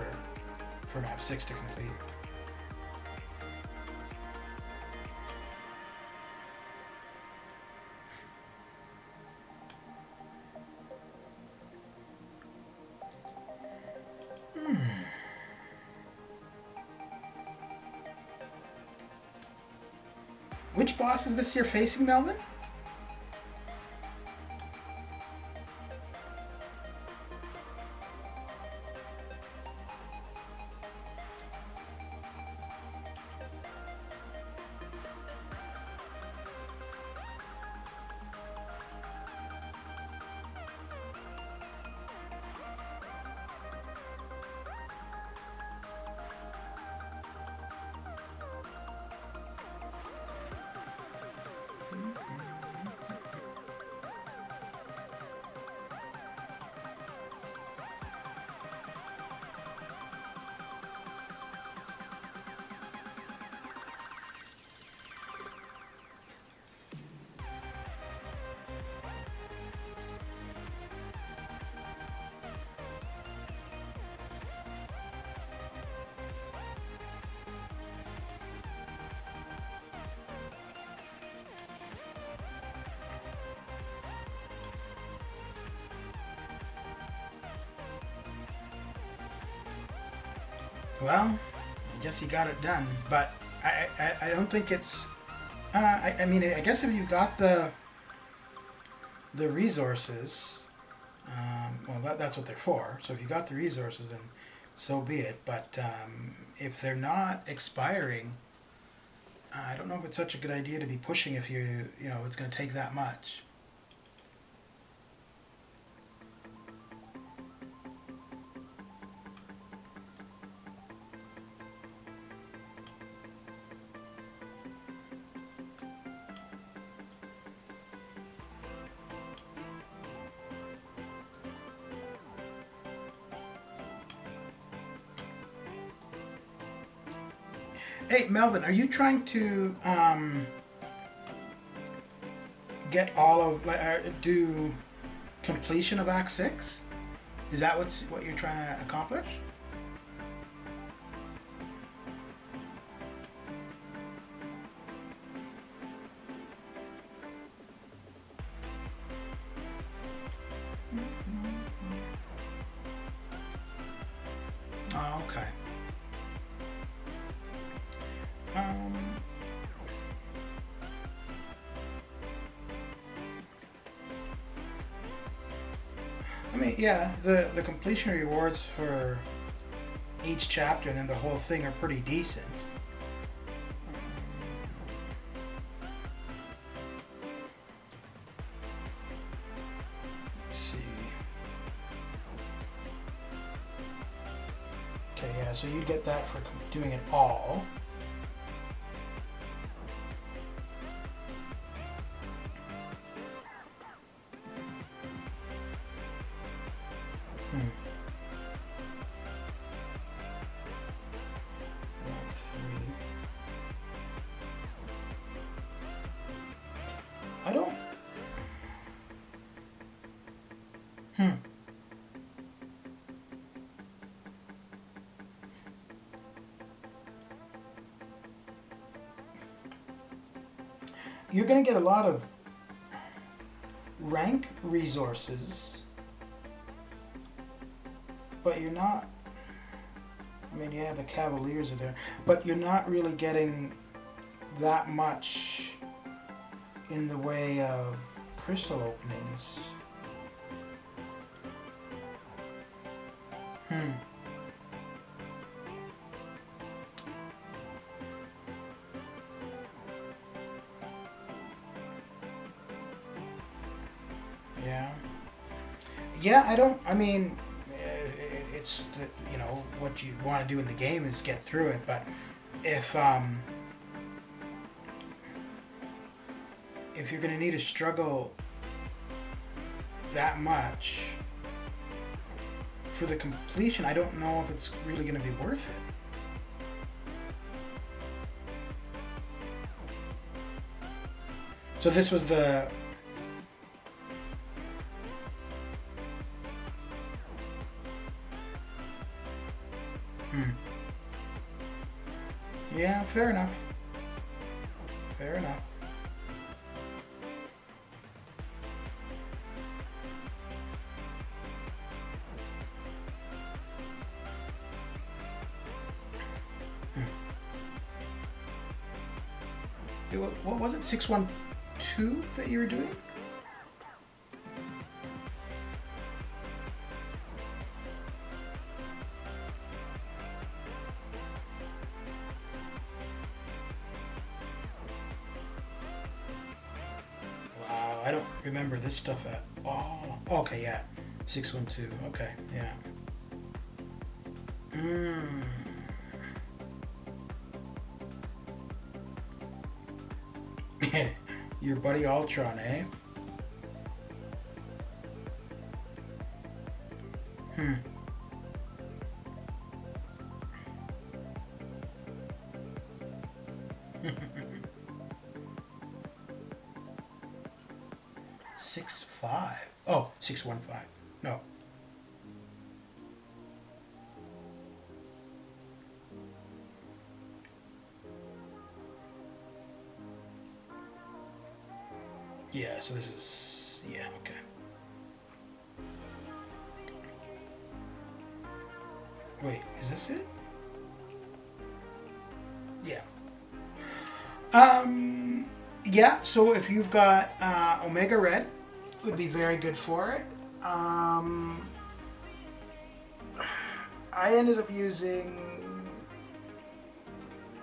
Speaker 1: for map 6 to complete. Which boss is this you're facing, Melvin? Well, I guess you got it done, but I don't think it's. I mean, I guess if you got the resources, that's what they're for. So if you got the resources, then so be it. But if they're not expiring, I don't know if it's such a good idea to be pushing if it's going to take that much. Hey, Melvin, are you trying to get all of do completion of Act 6? Is that what you're trying to accomplish? Oh, okay. I mean, yeah, the completion rewards for each chapter and then the whole thing are pretty decent. Let's see. Okay, yeah, so you'd get that for doing it all. I don't. You're going to get a lot of rank resources, but you're not. I mean, yeah, the Cavaliers are there, but you're not really getting that much in the way of crystal openings. Yeah, I mean, it's what you want to do in the game is get through it, but if you're going to need to struggle that much for the completion, I don't know if it's really going to be worth it. So this was the. Yeah, fair enough. Fair enough. What was it? 612 that you were doing? Wow, I don't remember this stuff at all. Okay, yeah. 612. Okay, yeah. Your buddy Ultron, eh? 6-5. Oh, 615. No. Yeah, so this is. Yeah, okay. Wait, is this it? Yeah. Yeah, so if you've got Omega Red, would be very good for it. I ended up using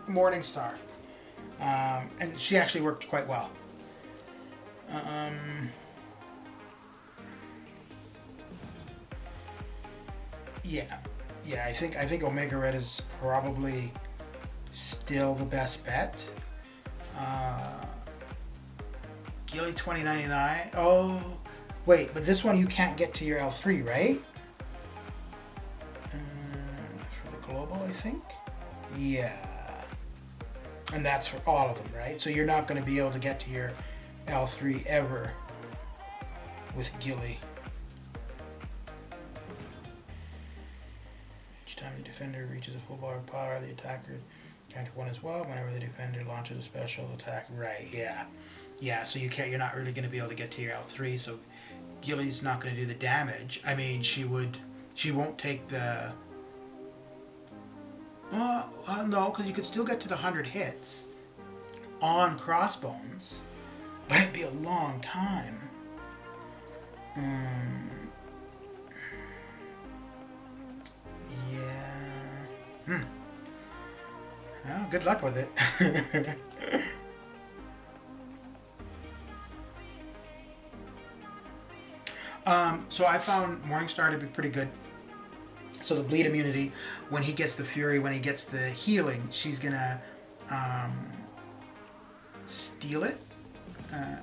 Speaker 1: Morningstar, and she actually worked quite well. Yeah, yeah. I think Omega Red is probably still the best bet. Gilly 2099. Oh, wait, but this one you can't get to your L3, right? For the global, I think. Yeah, and that's for all of them, right? So you're not going to be able to get to your L3 ever with Gilly. Each time the defender reaches a full bar of power, the attacker counter one as well. Whenever the defender launches a special attack, right? Yeah, yeah. So you can't. You're not really going to be able to get to your L3. So Gilly's not going to do the damage. I mean, she would. She won't take the. No, because you could still get to the 100 hits on Crossbones, but it'd be a long time. Yeah. Well, good luck with it. So I found Morningstar to be pretty good. So the bleed immunity, when he gets the fury, when he gets the healing, she's gonna steal it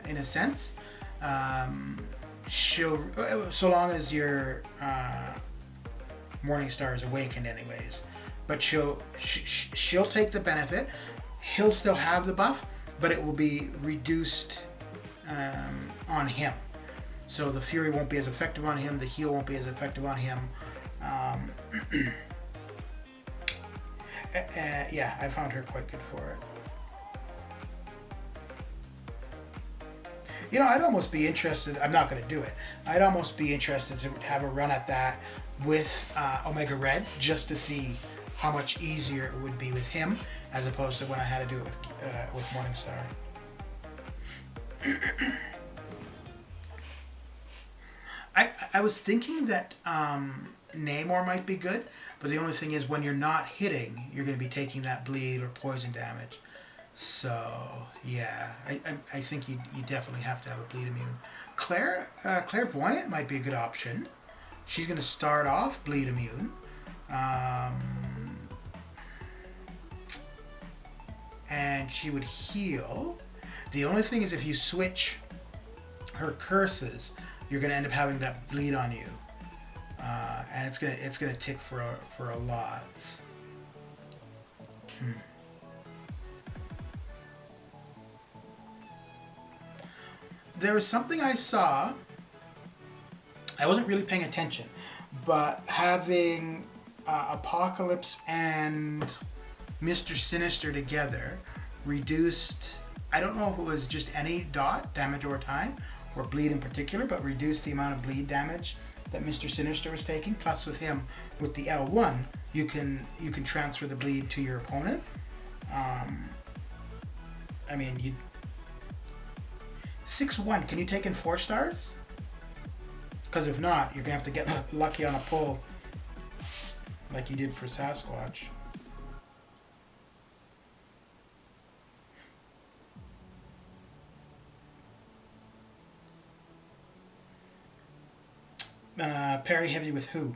Speaker 1: in a sense. She'll, so long as your Morningstar is awakened, anyways. But she'll take the benefit. He'll still have the buff, but it will be reduced on him. So the fury won't be as effective on him. The heal won't be as effective on him. Yeah, I found her quite good for it. You know, I'd almost be interested. I'm not going to do it. I'd almost be interested to have a run at that with Omega Red, just to see how much easier it would be with him as opposed to when I had to do it with Morningstar. I was thinking that Namor might be good, but the only thing is when you're not hitting, you're going to be taking that bleed or poison damage. So yeah, I think you definitely have to have a bleed immune. Clairvoyant might be a good option. She's going to start off bleed immune. And she would heal. The only thing is if you switch her curses, you're going to end up having that bleed on you. And it's gonna tick for a lot. there was something I saw. I wasn't really paying attention, but having Apocalypse and Mr. Sinister together reduced, I don't know if it was just any dot, damage over time, or bleed in particular, but reduced the amount of bleed damage that Mr. Sinister was taking. Plus with him, with the L1, you can transfer the bleed to your opponent. I mean, 6-1, can you take in 4 stars? Because if not, you're going to have to get lucky on a pull like you did for Sasquatch. Parry heavy with who?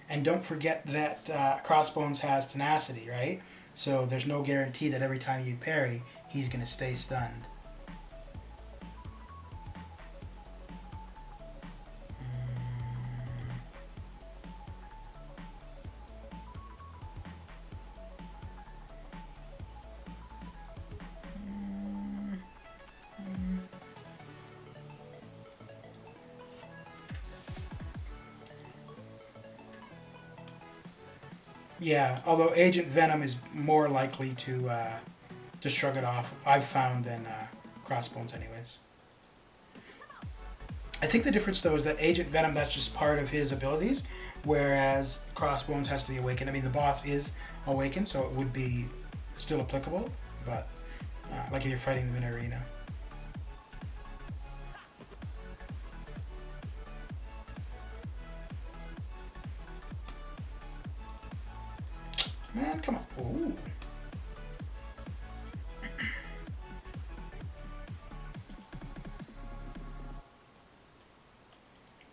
Speaker 1: And don't forget that Crossbones has tenacity, right? So there's no guarantee that every time you parry, he's going to stay stunned. Yeah, although Agent Venom is more likely to shrug it off, I've found, than Crossbones anyways. I think the difference though is that Agent Venom, that's just part of his abilities, whereas Crossbones has to be awakened. I mean, the boss is awakened, so it would be still applicable, but like if you're fighting them in an arena. Man, come on. Ooh.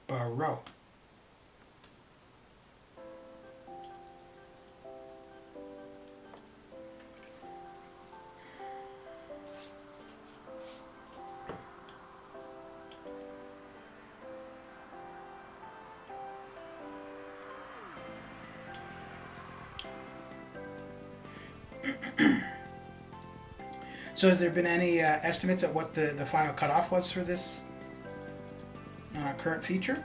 Speaker 1: Burrow. So has there been any estimates at what the final cutoff was for this current feature?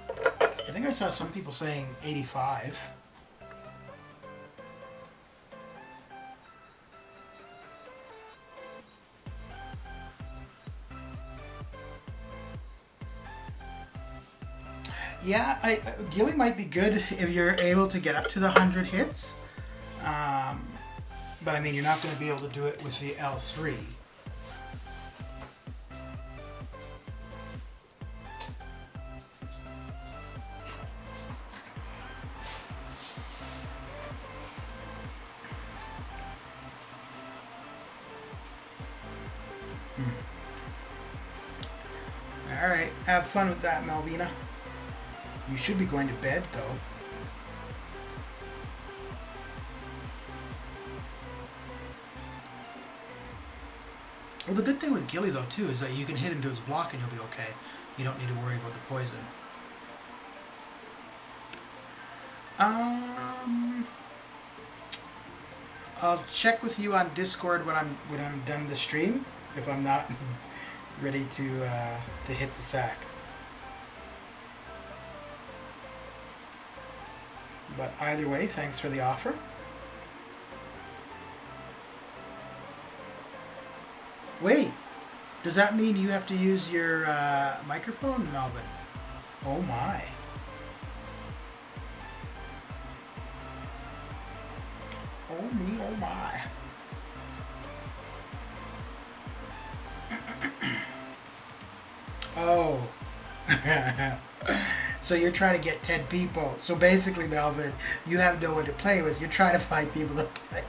Speaker 1: I think I saw some people saying 85. Yeah, Gilly might be good if you're able to get up to the 100 hits. But I mean, you're not going to be able to do it with the L3. Alright, have fun with that, Malvina. You should be going to bed, though. Well, the good thing with Gilly, though, too, is that you can hit him to his block and he'll be okay. You don't need to worry about the poison. I'll check with you on Discord when I'm done the stream, if I'm not ready to hit the sack. But either way, thanks for the offer. Wait, does that mean you have to use your microphone, Melvin? Oh my. Oh me, oh my. Oh. So you're trying to get 10 people. So basically, Melvin, you have no one to play with. You're trying to find people to play.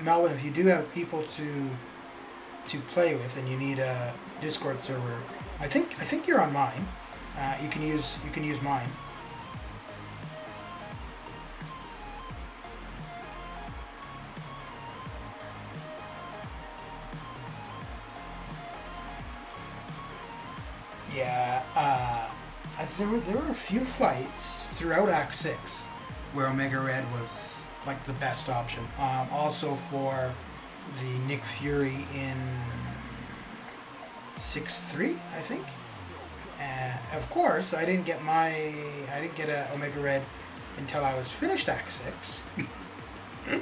Speaker 1: Melvin, if you do have people to play with and you need a Discord server, I think you're on mine. You can use mine. Yeah, there were a few fights throughout Act 6 where Omega Red was like the best option. Also for the Nick Fury in 6-3, I think. Of course, I didn't get a Omega Red until I was finished Act 6. Oh dear.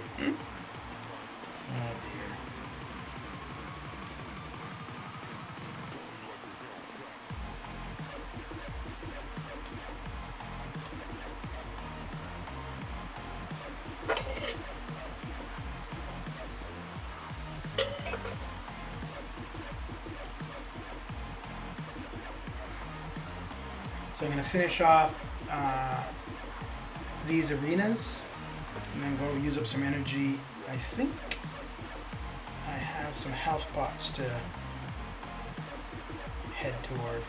Speaker 1: So I'm going to finish off these arenas and then go use up some energy. I think I have some health pots to head toward.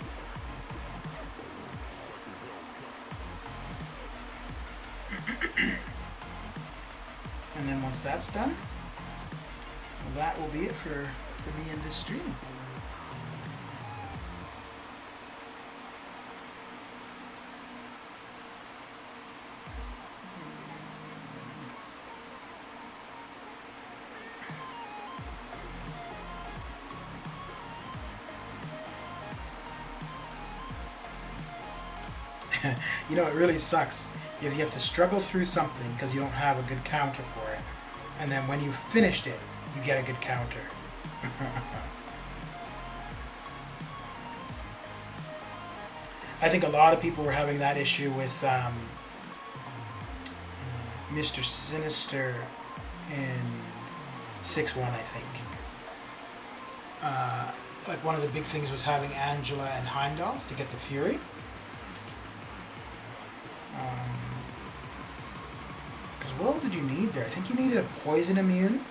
Speaker 1: And then once that's done, well, that will be it for me in this stream. You know, it really sucks if you have to struggle through something because you don't have a good counter for it, and then when you've finished it, you get a good counter. I think a lot of people were having that issue with Mr. Sinister in 6-1, I think. Like one of the big things was having Angela and Heimdall to get the Fury. Because what all did you need there? I think you needed a poison immune,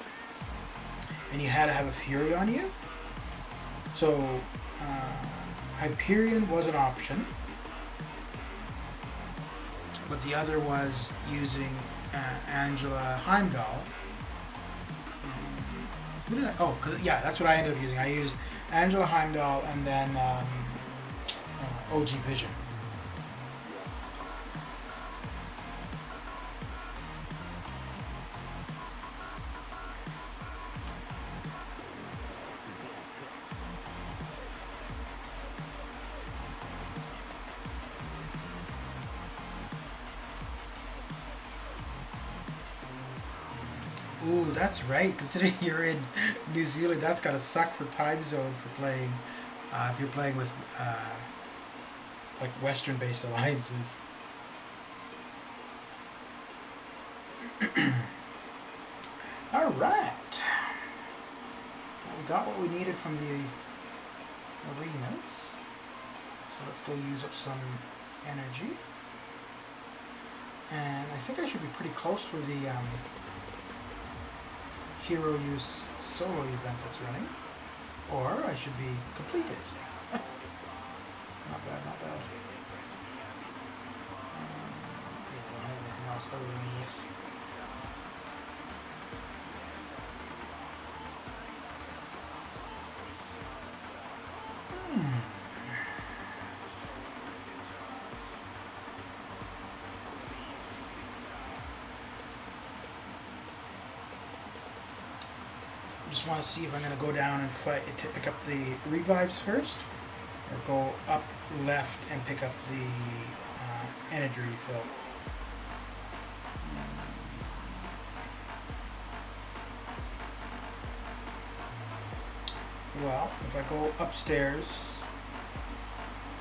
Speaker 1: and you had to have a Fury on you. So Hyperion was an option, but the other was using Angela Heimdall. Who did I? Oh, because yeah, that's what I ended up using. I used Angela Heimdall and then OG Vision. Ooh, that's right. Considering you're in New Zealand, that's gotta suck for time zone for playing. If you're playing with like Western-based alliances. All right. Well, we got what we needed from the arenas. So let's go use up some energy. And I think I should be pretty close for the hero use solo event that's running, or I should be completed. Not bad, not bad. Yeah, I don't have anything else other than this. Just want to see if I'm going to go down and fight to pick up the revives first, or go up left and pick up the energy refill. Well, if I go upstairs,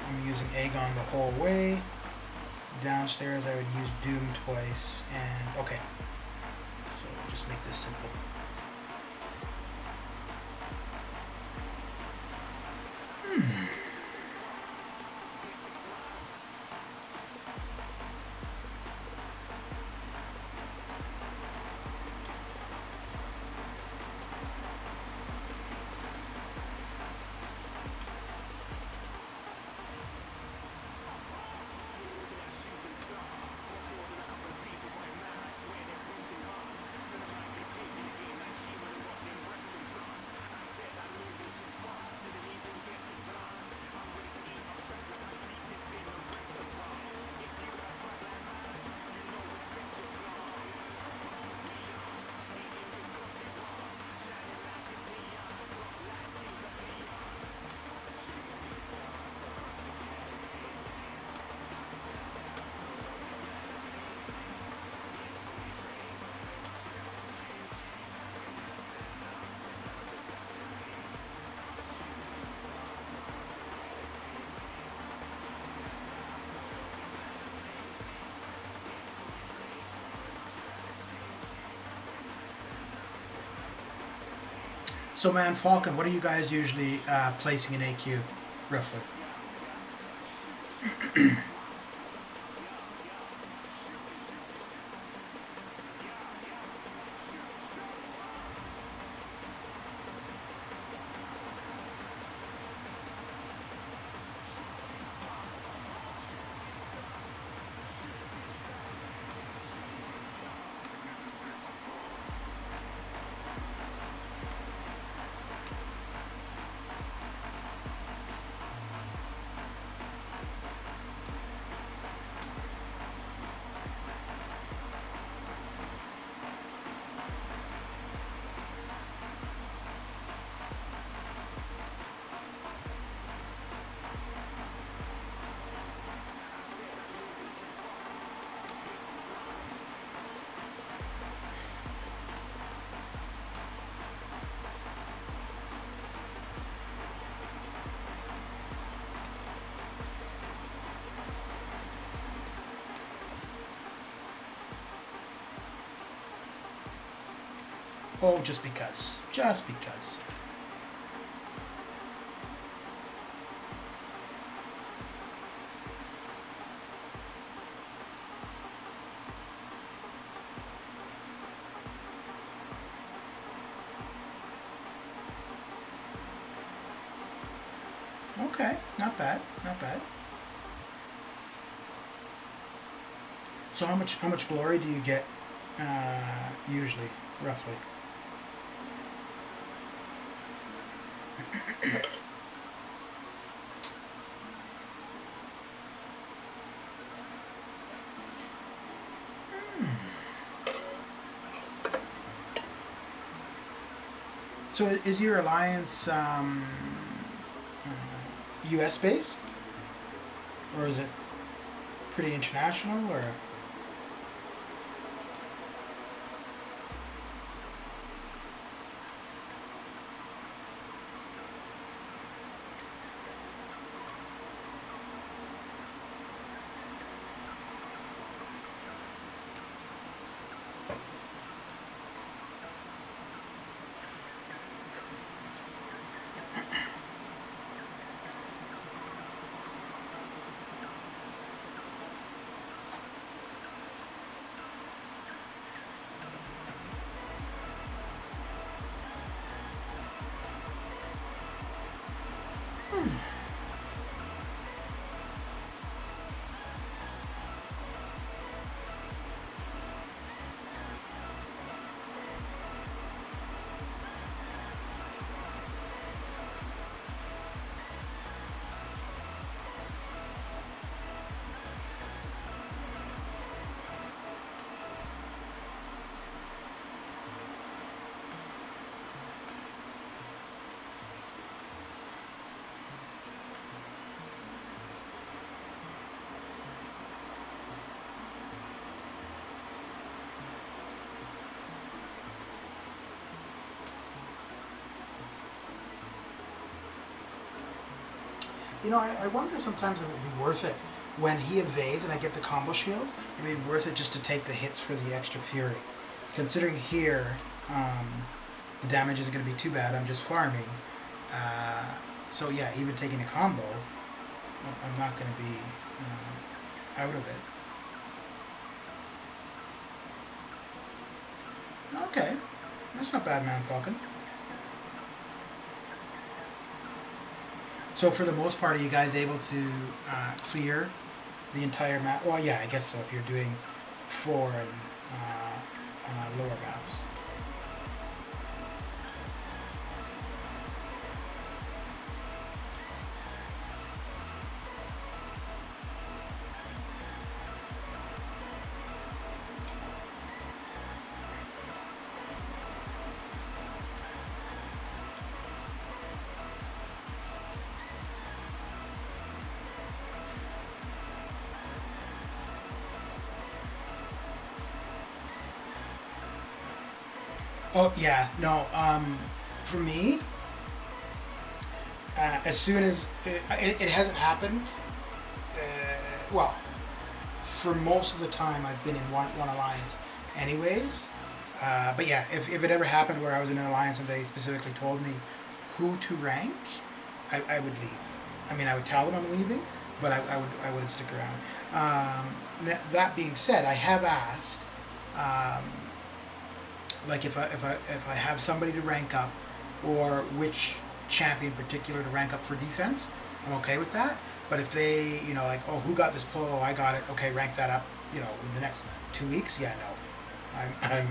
Speaker 1: I'm using Aegon the whole way. Downstairs, I would use Doom twice, and okay. So we'll just make this simple. So, man, Falcon, what are you guys usually placing in AQ, roughly? Oh, just because. Just because. Okay, not bad, not bad. So how much glory do you get usually, roughly? So is your alliance U.S. based, or is it pretty international, or? You know, I wonder sometimes if it would be worth it when he evades and I get the combo shield. It would be worth it just to take the hits for the extra fury. Considering here, the damage isn't going to be too bad. I'm just farming. So yeah, even taking a combo, I'm not going to be out of it. Okay, that's not bad, man, Falcon. So for the most part, are you guys able to clear the entire map? Well, yeah, I guess so. If you're doing 4 and lower maps. Oh yeah, no. For me, as soon as it hasn't happened, well, for most of the time I've been in one alliance, anyways. But yeah, if it ever happened where I was in an alliance and they specifically told me who to rank, I would leave. I mean, I would tell them I'm leaving, but I wouldn't stick around. That being said, I have asked, like if I have somebody to rank up, or which champion in particular to rank up for defense, I'm okay with that. But if they, like, oh, who got this pull? Oh, I got it. Okay, rank that up. In the next 2 weeks. Yeah, no,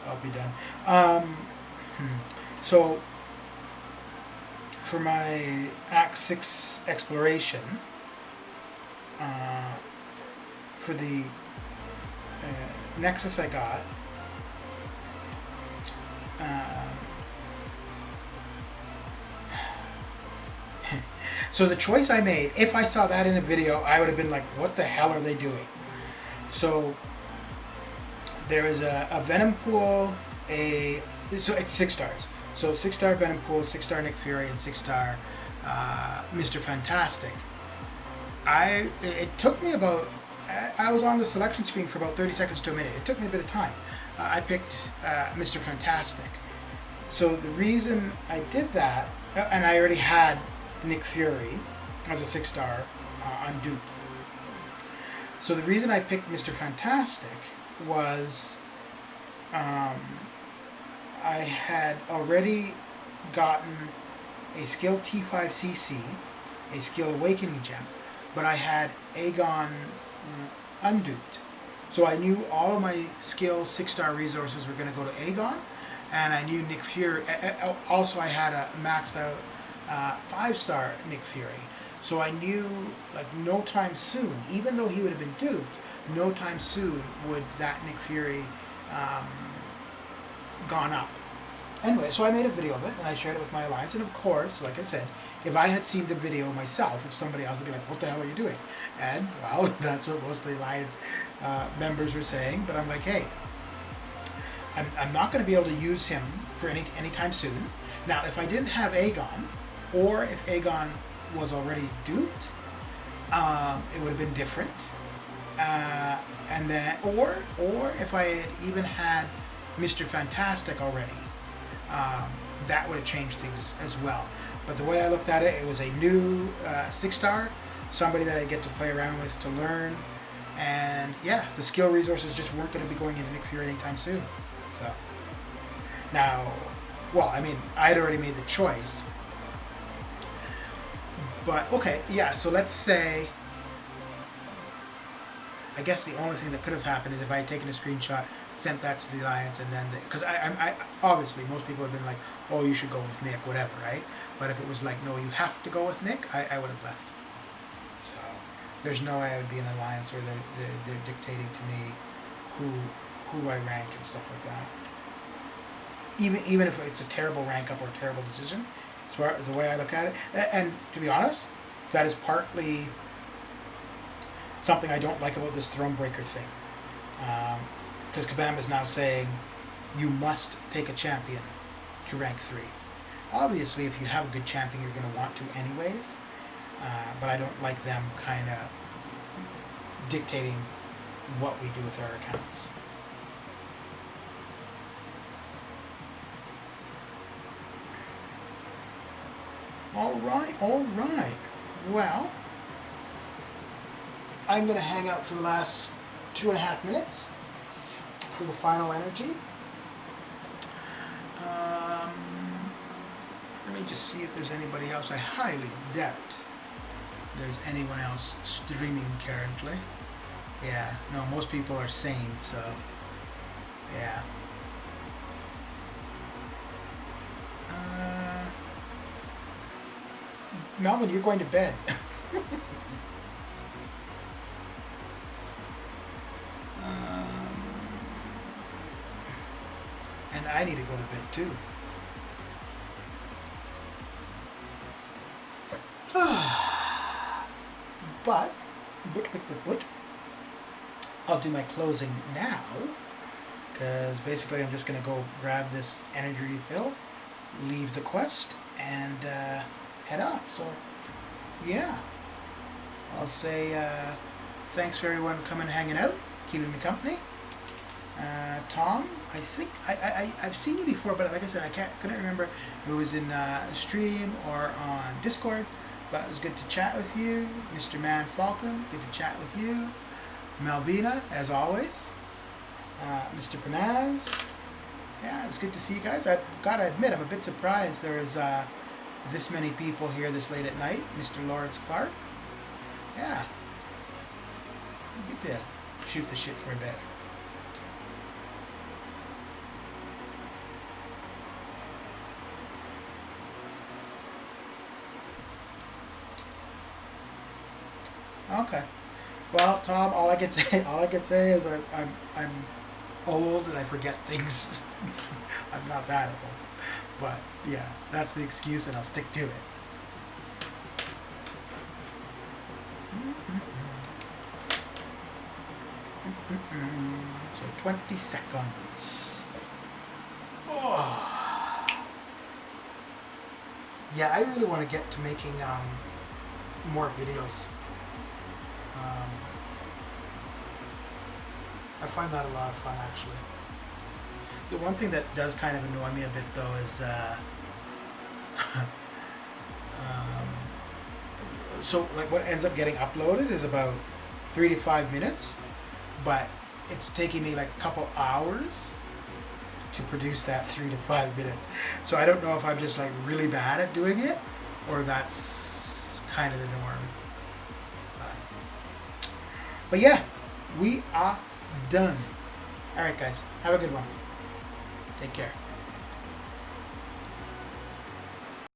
Speaker 1: I'll be done. So for my Act 6 exploration, for the Nexus I got, so the choice I made, if I saw that in a video, I would have been like, what the hell are they doing? So there is a Venom Pool, so it's 6 stars. So 6-star Venom Pool, 6-star Nick Fury, and 6-star Mr. Fantastic. It took me about, I was on the selection screen for about 30 seconds to a minute. It took me a bit of time. I picked Mr. Fantastic. So the reason I did that, and I already had Nick Fury as a 6-star unduped. So the reason I picked Mr. Fantastic was I had already gotten a skill T5CC, a skill Awakening Gem, but I had Aegon unduped. So I knew all of my skill 6-star resources were going to go to Aegon, and I knew Nick Fury. Also, I had a maxed out 5-star Nick Fury. So I knew, like, no time soon, even though he would have been duped, no time soon would that Nick Fury gone up. Anyway, so I made a video of it, and I shared it with my alliance, and of course, like I said, if I had seen the video myself, if somebody else would be like, what the hell are you doing? And, well, that's what most of the alliance members were saying, but I'm like, hey, I'm not going to be able to use him for any time soon. Now, if I didn't have Aegon, or if Aegon was already duped, it would have been different. And then, or if I had even had Mr. Fantastic already, that would have changed things as well. But the way I looked at it, it was a new 6-star, somebody that I get to play around with to learn, and yeah, the skill resources just weren't going to be going into Nick Fury anytime soon. So now, well, I mean, I had already made the choice. But, okay, yeah, so let's say, I guess the only thing that could have happened is if I had taken a screenshot, sent that to the alliance, and then, because I obviously, most people have been like, oh, you should go with Nick, whatever, right? But if it was like, no, you have to go with Nick, I would have left. So, there's no way I would be in an alliance where they're dictating to me who I rank and stuff like that. Even if it's a terrible rank up or a terrible decision, the way I look at it, and to be honest, that is partly something I don't like about this Thronebreaker thing. Because Kabam is now saying you must take a champion to rank 3. Obviously, if you have a good champion, you're going to want to anyways. But I don't like them kind of dictating what we do with our accounts. All right. Well, I'm going to hang out for the last 2.5 minutes for the final energy. Let me just see if there's anybody else. I highly doubt there's anyone else streaming currently. Yeah, no, most people are sane, so yeah. Melvin, you're going to bed. And I need to go to bed too. But, I'll do my closing now, because basically I'm just going to go grab this energy refill, leave the quest, and head off. So, yeah. I'll say thanks for everyone coming and hanging out, keeping me company. Tom, I think I've seen you before, but like I said, couldn't remember if it was in stream or on Discord. But it was good to chat with you, Mr. Man Falcon. Good to chat with you, Malvina, as always. Mr. Panaz. Yeah, it was good to see you guys. I've got to admit, I'm a bit surprised there was this many people here this late at night. Mr. Lawrence Clark. Yeah. Good to shoot the shit for a bit. Okay. Well, Tom, all I can say is I'm old and I forget things. I'm not that old, but yeah, that's the excuse, and I'll stick to it. So 20 seconds. Oh. Yeah, I really want to get to making more videos. I find that a lot of fun, actually. The one thing that does kind of annoy me a bit, though, is so like what ends up getting uploaded is about 3 to 5 minutes, but it's taking me like a couple hours to produce that 3 to 5 minutes. So I don't know if I'm just like really bad at doing it, or that's kind of the norm. But yeah, we are done. All right, guys, have a good one. Take care.